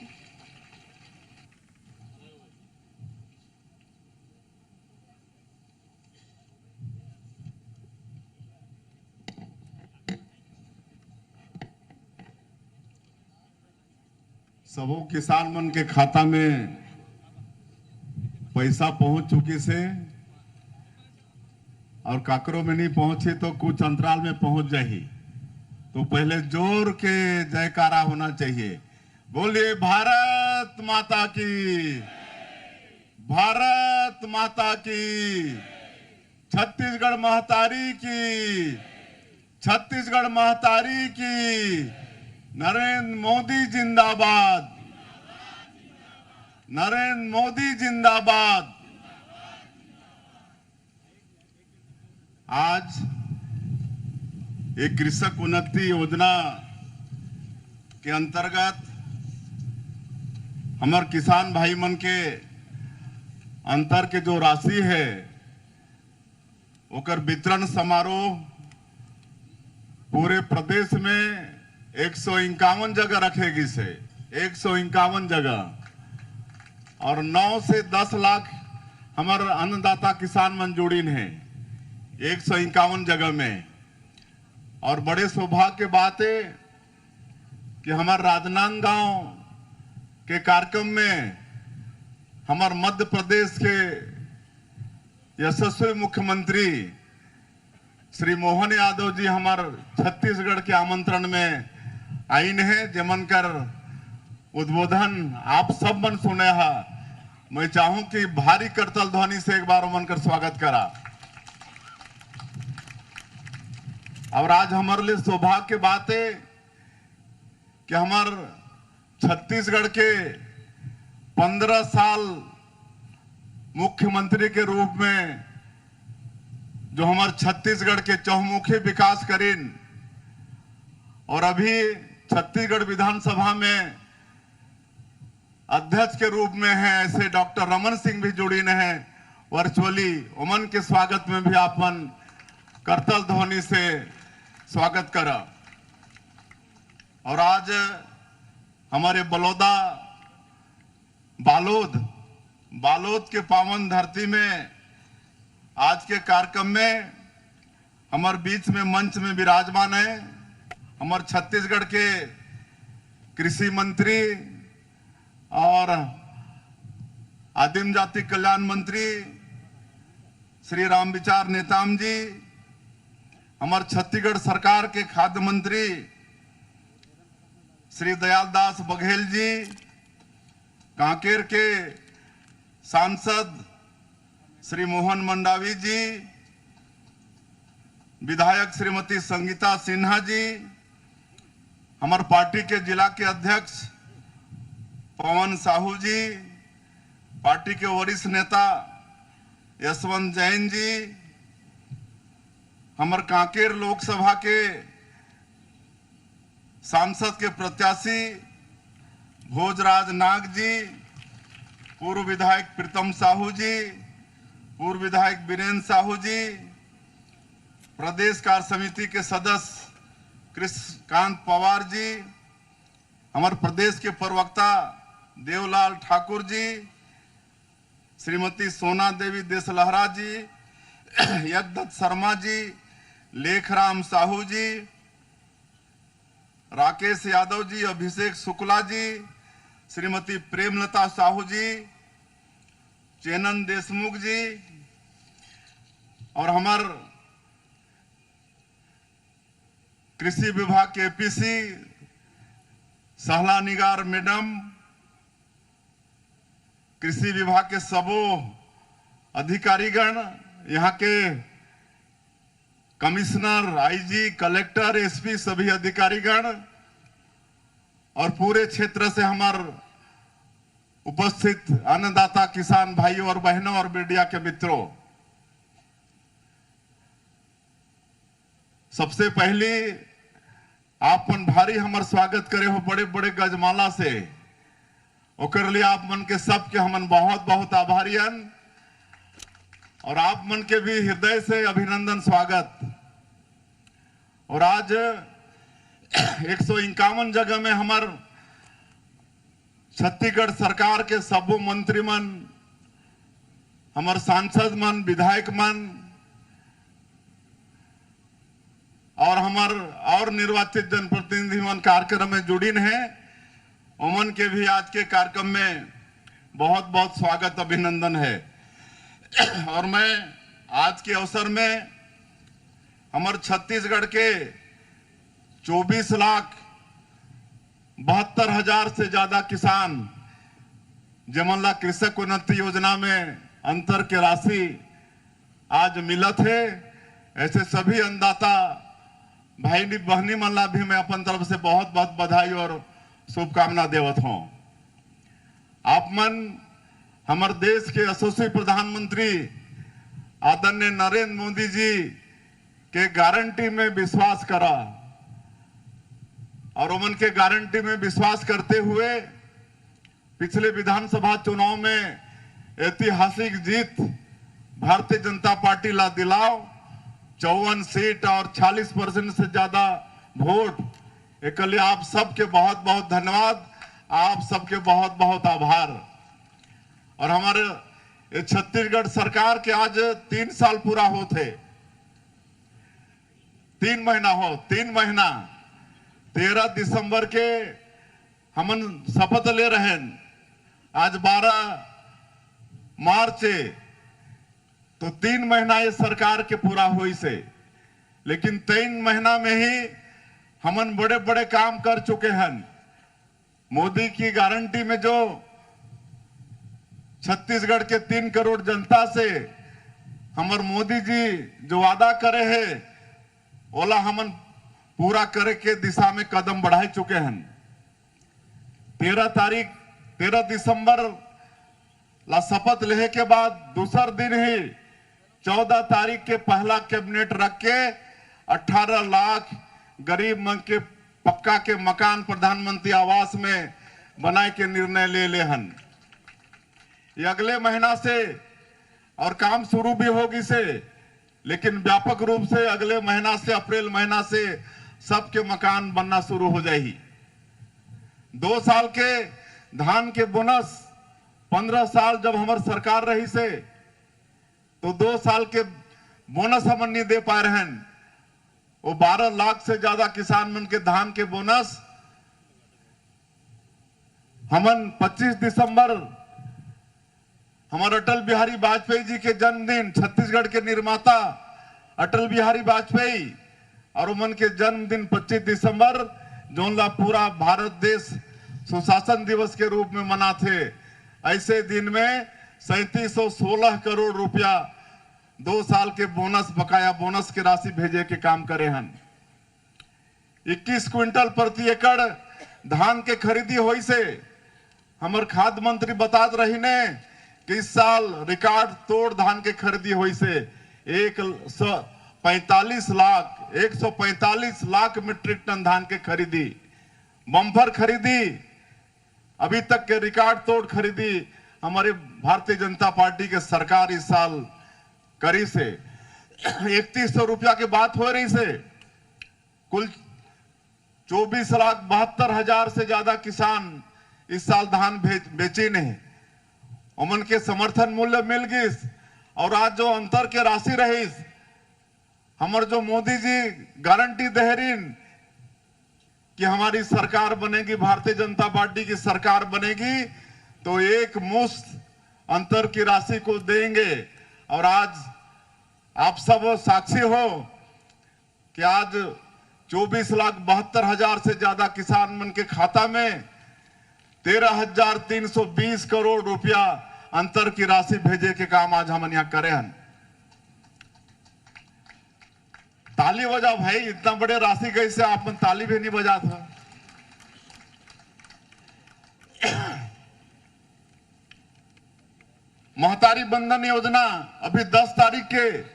Speaker 13: सबो किसान मन के खाता में पैसा पहुंच चुकी से, और काकरो में नहीं पहुंचे तो कुछ अंतराल में पहुंच जाही। तो पहले जोर के जयकारा होना चाहिए। बोलिए भारत माता की, भारत माता की, छत्तीसगढ़ महतारी की, छत्तीसगढ़ महतारी की, नरेंद्र मोदी जिंदाबाद, नरेंद्र मोदी जिंदाबाद। आज एक कृषक उन्नति योजना के अंतर्गत हमारे किसान भाई मन के अंतर के जो राशि है ओकर वितरण समारोह पूरे प्रदेश में 151 जगह रखेगी से 151 जगह, और 9 से 10 लाख हमारे अन्नदाता किसान मन जुड़ीन है 151 जगह में। और बड़े सौभाग्य की बात है कि हमारे राजनांदगांव के कार्यक्रम में हमारे मध्य प्रदेश के यशस्वी मुख्यमंत्री श्री मोहन यादव जी हमारे छत्तीसगढ़ के आमंत्रण में आईन है, जमन कर उद्बोधन आप सब मन सुने हा। मैं चाहूं कि भारी करतल ध्वनि से एक बार मन कर स्वागत करा। और आज हमारे लिए सौभाग्य की बात है कि हमारे छत्तीसगढ़ के 15 साल मुख्यमंत्री के रूप में जो हमारे छत्तीसगढ़ के चहुमुखी विकास करीन, और अभी छत्तीसगढ़ विधानसभा में अध्यक्ष के रूप में है ऐसे डॉक्टर रमन सिंह भी जुड़ी न है वर्चुअली। उमन के स्वागत में भी आपन करतल ध्वनि से स्वागत करा। और आज हमारे बलौदा बालोद के पावन धरती में आज के कार्यक्रम में हमारे बीच में मंच में विराजमान है हमारे छत्तीसगढ़ के कृषि मंत्री और आदिम जाति कल्याण मंत्री श्री रामविचार नेताम जी, हमारे छत्तीसगढ़ सरकार के खाद्य मंत्री श्री दयालदास बघेल जी, कांकेर के सांसद श्री मोहन मंडावी जी, विधायक श्रीमती संगीता सिन्हा जी, हमारे पार्टी के जिला के अध्यक्ष पवन साहू जी, पार्टी के वरिष्ठ नेता यशवंत जैन जी, हमारे कांकेर लोकसभा के सांसद के प्रत्याशी भोजराज नाग जी, पूर्व विधायक प्रीतम साहू जी, पूर्व विधायक वीरेंद्र साहू जी, प्रदेश कार्य समिति के सदस्य कृष्णकांत पवार जी, हमारे प्रदेश के प्रवक्ता देवलाल ठाकुर जी, श्रीमती सोना देवी देसलहरा जी, यज्ञदत्त शर्मा जी, लेखराम साहू जी, राकेश यादव जी, अभिषेक शुक्ला जी, श्रीमती प्रेमलता साहू जी, चेनन देशमुख जी, और हमारे कृषि विभाग के एपीसी सहला निगार मैडम, कृषि विभाग के सबो अधिकारीगण, यहाँ के कमिश्नर, आईजी, कलेक्टर, एसपी सभी अधिकारीगण और पूरे क्षेत्र से हमारे उपस्थित अन्नदाता किसान भाइयों और बहनों और मीडिया के मित्रों, सबसे पहले आप मन भारी हमार स्वागत करे हो बड़े बड़े गजमाला से, ओकर लिए आप मन के सबके हमन बहुत बहुत आभारी हन और आप मन के भी हृदय से अभिनंदन स्वागत। और आज 151 जगह में हमार छत्तीसगढ़ सरकार के सबो मंत्री मन, हमार सांसद मन, विधायक मन और हमार और निर्वाचित जनप्रतिनिधि मन कार्यक्रम में जुड़ीन है, उमन के भी आज के कार्यक्रम में बहुत बहुत स्वागत अभिनंदन है। और मैं आज के अवसर में हमारे छत्तीसगढ़ के 24,72,000 से ज्यादा किसान जमन ला कृषक उन्नति योजना में अंतर के राशि आज मिलत है, ऐसे सभी अन्नदाता भाई बहनी मन ला भी मैं अपन तरफ से बहुत बहुत बधाई और शुभकामना देवत हूं। आप मन हमारे देश के यशस्वी प्रधानमंत्री आदरणीय नरेंद्र मोदी जी के गारंटी में विश्वास करा और उमन के गारंटी में विश्वास करते हुए पिछले विधानसभा चुनाव में ऐतिहासिक जीत भारतीय जनता पार्टी ला दिलाओ, 54 सीट और 40% से ज्यादा वोट, एक लिए आप सबके बहुत बहुत धन्यवाद, आप सबके बहुत बहुत आभार। और हमारे छत्तीसगढ़ सरकार के आज 3 साल पूरा होते, 3 महीना 13 दिसंबर के हमन शपथ ले रहे हैं, आज 12 मार्च तो 3 महीना ये सरकार के पूरा हुई से, लेकिन 3 महीना में ही हमन बड़े बड़े काम कर चुके हैं। मोदी की गारंटी में जो छत्तीसगढ़ के 3 करोड़ जनता से हमर मोदी जी जो वादा करे हैं ओला हमन पूरा करे के दिशा में कदम बढ़ा चुके हैं। 13 दिसंबर ला शपथ लेने के बाद दूसर दिन ही 14 तारीख के पहला कैबिनेट रख के 18 लाख गरीब मन के पक्का के मकान प्रधानमंत्री आवास में बनाए के निर्णय ले हन। ये अगले महीना से और काम शुरू भी होगी से, लेकिन व्यापक रूप से अगले महीना से अप्रैल महीना से सबके मकान बनना शुरू हो जाएगी। 2 साल के धान के बोनस 15 साल जब हमारी सरकार रही से तो 2 साल के बोनस हम नहीं दे पा रहे हैं, वो 12 लाख से ज्यादा किसान मन के धान के बोनस हमन 25 दिसंबर हमारे अटल बिहारी वाजपेयी जी के जन्मदिन, छत्तीसगढ़ के निर्माता अटल बिहारी वाजपेयी और उमन के जन्मदिन 25 दिसंबर जोन ला पूरा भारत देश सुशासन दिवस के रूप में मनाते, ऐसे दिन में 3716 करोड़ रुपया 2 साल के बोनस, बकाया बोनस की राशि भेजे के काम करे हैं। 21 क्विंटल प्रति एकड़ धान के खरीदी हुई से हमारे खाद्य मंत्री बतात रही ने कि इस साल रिकॉर्ड तोड़ धान के खरीदी हुई से 145 लाख मीट्रिक टन धान के खरीदी, बम्पर खरीदी, अभी तक के रिकॉर्ड तोड़ खरीदी हमारे भारतीय जनता पार्टी के सरकार इस साल करी से। 3100 रुपया की बात हो रही से, कुल 24,72,000 से ज्यादा किसान इस साल धान बेची नहीं, उमन के समर्थन मूल्य मिल गई। और आज जो अंतर के राशि रही, हमारे जो मोदी जी गारंटी देहरीन कि हमारी सरकार बनेगी, भारतीय जनता पार्टी की सरकार बनेगी तो एक मुश्त अंतर की राशि को देंगे। और आज आप सब साक्षी हो कि आज 24,72,000 से ज्यादा किसान मन के खाता में 13,320 करोड़ रुपया अंतर की राशि भेजे के काम आज हम यहाँ करे हैं। ताली बजा भाई, इतना बड़े राशि कैसे आपन ताली भी नहीं बजा था। महतारी बंधन योजना अभी 10 तारीख के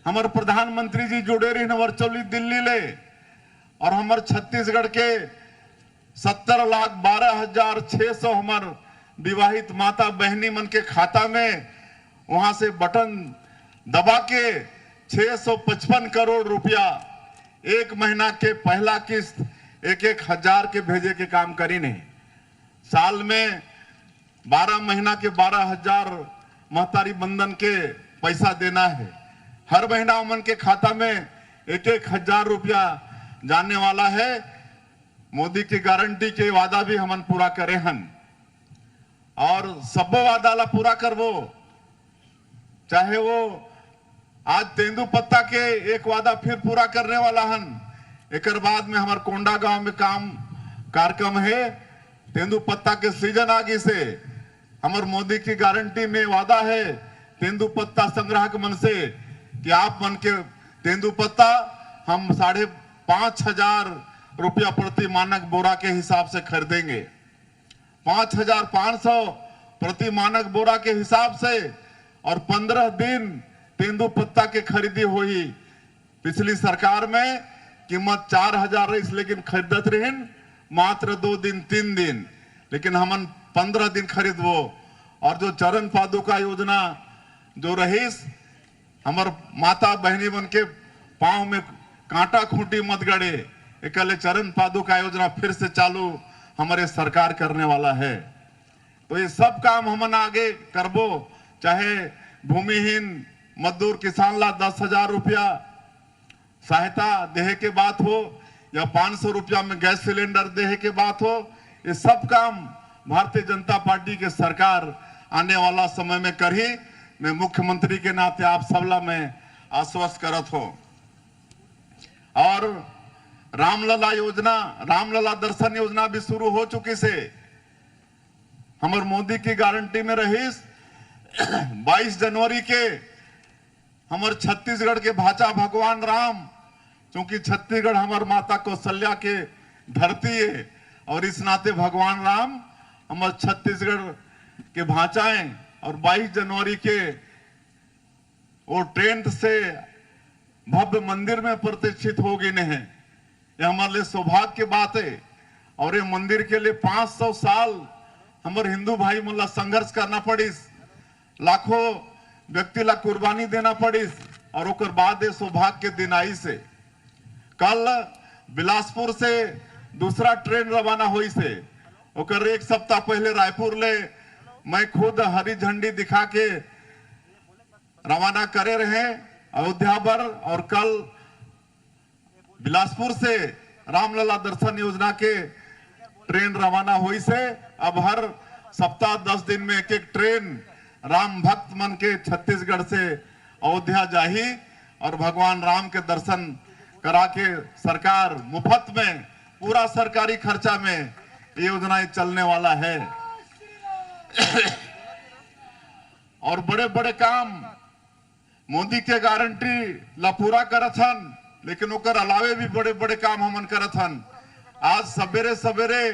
Speaker 13: हमारे प्रधानमंत्री जी जुड़े रही वर्चुअली दिल्ली ले, और हमारे छत्तीसगढ़ के 70,12,600 हमारे विवाहित माता बहनी मन के खाता में वहां से बटन दबा के 655 करोड़ रुपया एक महीना के पहला किस्त 1,000 के भेजे के काम करी नहीं। साल में 12 महीना के 12,000 महतारी बंधन के पैसा देना है। हर महीना उमन के खाता में 1,000 रुपया जाने वाला है। मोदी की गारंटी के वादा भी हमन पूरा करे हन, और सब वादा ला पूरा करवो। चाहे वो आज तेंदुपत्ता के एक वादा फिर पूरा करने वाला हन। एक बाद में हमारे कोंडा गांव में कार्यक्रम है। तेंदुपत्ता के सीजन आगे से हमारे मोदी की गारंटी में वादा है तेंदुपत्ता संग्राहक मन से कि आप मन के तेंदुपत्ता हम 5,500 रुपया प्रति मानक बोरा के हिसाब से खरीदेंगे। 5,500 प्रति मानक बोरा के हिसाब से, और 15 दिन तेंदुपत्ता के खरीदी हुई। पिछली सरकार में कीमत 4,000 रही, लेकिन खरीदत रहीन मात्र 2 दिन 3 दिन, लेकिन हमन 15 दिन खरीदवो। और जो चरण पादुका योजना जो रहीस, हमार माता बहनी मन के पांव में कांटा खूंटी मत गड़े, एकले चरण पादुका योजना फिर से चालू हमारे सरकार करने वाला है। तो ये सब काम हमन आगे करबो। चाहे भूमिहीन मजदूर किसान ला 10,000 रुपया सहायता देहे के बात हो, या 500 रुपया में गैस सिलेंडर देहे के बात हो, ये सब काम भारतीय जनता पार्टी के सरकार आने वाला समय में करही। मैं मुख्यमंत्री के नाते आप सबला में आश्वस्त करत हो। और रामलला योजना, रामलला दर्शन योजना भी शुरू हो चुकी से। हमारे मोदी की गारंटी में रहीस 22 जनवरी के हमारे छत्तीसगढ़ के भाचा भगवान राम, क्योंकि छत्तीसगढ़ हमारे माता कौशल्या के धरती है, और इस नाते भगवान राम हमारे छत्तीसगढ़ के भाचाएं, और 22 जनवरी के वो ट्रेन से भव्य मंदिर में प्रतिष्ठित हो गए हैं। ये हमारे लिए सौभाग्य की बात है। और ये मंदिर के लिए 500 साल हमारे हिंदू भाई मुल्ला संघर्ष करना पड़िस, लाखों व्यक्ति ला कुर्बानी देना पड़िस, और ओकर बाद ये सौभाग्य के दिन आई से। कल बिलासपुर से दूसरा ट्रेन रवाना हुई से, ओकर 1 सप्ताह पहले रायपुर ले मैं खुद हरी झंडी दिखा के रवाना करे रहे अयोध्या पर, और कल बिलासपुर से रामलला दर्शन योजना के ट्रेन रवाना हुई से। अब हर सप्ताह 10 दिन में एक ट्रेन राम भक्त मन के छत्तीसगढ़ से अयोध्या जाही, और भगवान राम के दर्शन करा के सरकार मुफ्त में पूरा सरकारी खर्चा में ये योजना चलने वाला है। और बड़े बड़े काम मोदी के गारंटी ला पूरा करत हन, लेकिन ओकर अलावे भी बड़े बड़े काम हमन करत हन। आज सवेरे सवेरे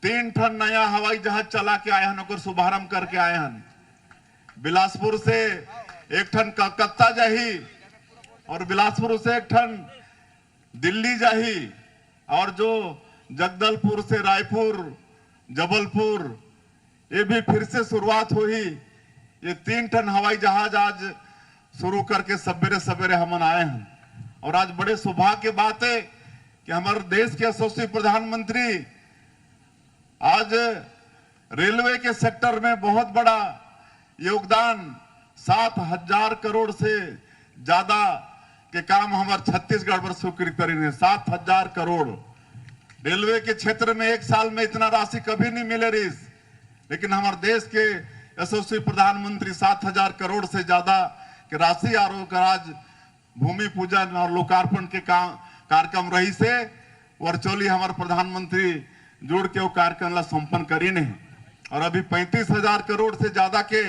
Speaker 13: 3 ठन नया हवाई जहाज चला के आए हन, ओकर शुभारंभ करके आए हन। बिलासपुर से 1 ठन कलकत्ता जाही, और बिलासपुर से 1 ठन दिल्ली जाही, और जो जगदलपुर से रायपुर, जबलपुर, ये भी फिर से शुरुआत हुई। ये 3 टन हवाई जहाज आज शुरू करके सवेरे सवेरे हमन आए हैं। और आज बड़े सौभाग्य की बात है कि हमारे देश के यशस्वी प्रधानमंत्री आज रेलवे के सेक्टर में बहुत बड़ा योगदान 7,000 करोड़ से ज्यादा के काम हमारे छत्तीसगढ़ पर स्वीकृत करेंगे। 7,000 करोड़ रेलवे के क्षेत्र में एक साल में इतना राशि कभी नहीं मिले रही, लेकिन हमारे देश के यशस्वी प्रधानमंत्री 7,000 करोड़ से ज्यादा की राशि और आज भूमि पूजन और लोकार्पण के कार्यक्रम रही से वर्चुअली हमारे प्रधानमंत्री जुड़ के वो कार्यक्रम ला संपन्न करी नहीं। और अभी 35,000 करोड़ से ज्यादा के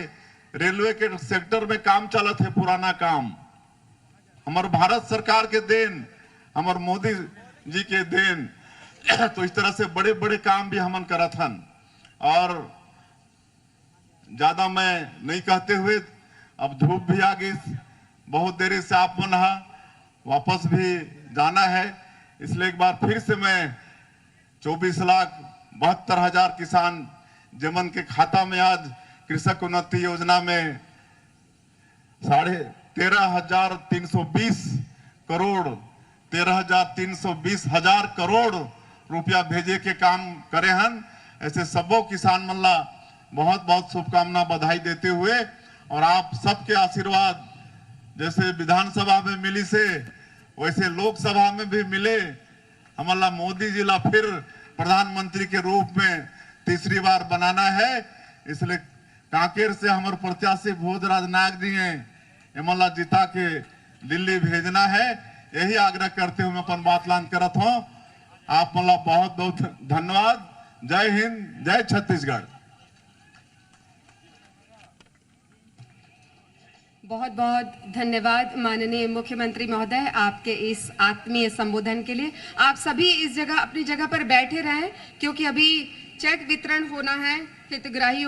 Speaker 13: रेलवे के सेक्टर में काम चलत है, पुराना काम। हमारे भारत सरकार के देन, हमारे मोदी जी के देन। तो इस तरह से बड़े बड़े काम भी हमन करत हन। और ज्यादा मैं नहीं कहते हुए, अब धूप भी आ गई, बहुत देरी से आप मन वापस भी जाना है, इसलिए एक बार फिर से मैं 24,72,000 किसान जमन के खाता में आज कृषक उन्नति योजना में 13,320 करोड़ 13,320,000 करोड़ रुपया भेजे के काम करे हन। ऐसे सबो किसान मन ला बहुत बहुत शुभकामना बधाई देते हुए, और आप सबके आशीर्वाद जैसे विधानसभा में मिली से वैसे लोकसभा में भी मिले। हमारा मोदी जी ला फिर प्रधानमंत्री के रूप में तीसरी बार बनाना है, इसलिए कांकेर से हमारे प्रत्याशी भोजराज नायक जी हैं, एमला जिता के दिल्ली भेजना है। यही आग्रह करते हुए मैं अपन बात लान करत हूँ। आप मला बहुत बहुत धन्यवाद। जय हिंद, जय छत्तीसगढ़।
Speaker 2: बहुत बहुत धन्यवाद माननीय मुख्यमंत्री महोदय आपके इस आत्मीय संबोधन के लिए। आप सभी इस जगह अपनी जगह पर बैठे रहें, क्योंकि अभी चेक वितरण होना है हितग्राहियों को।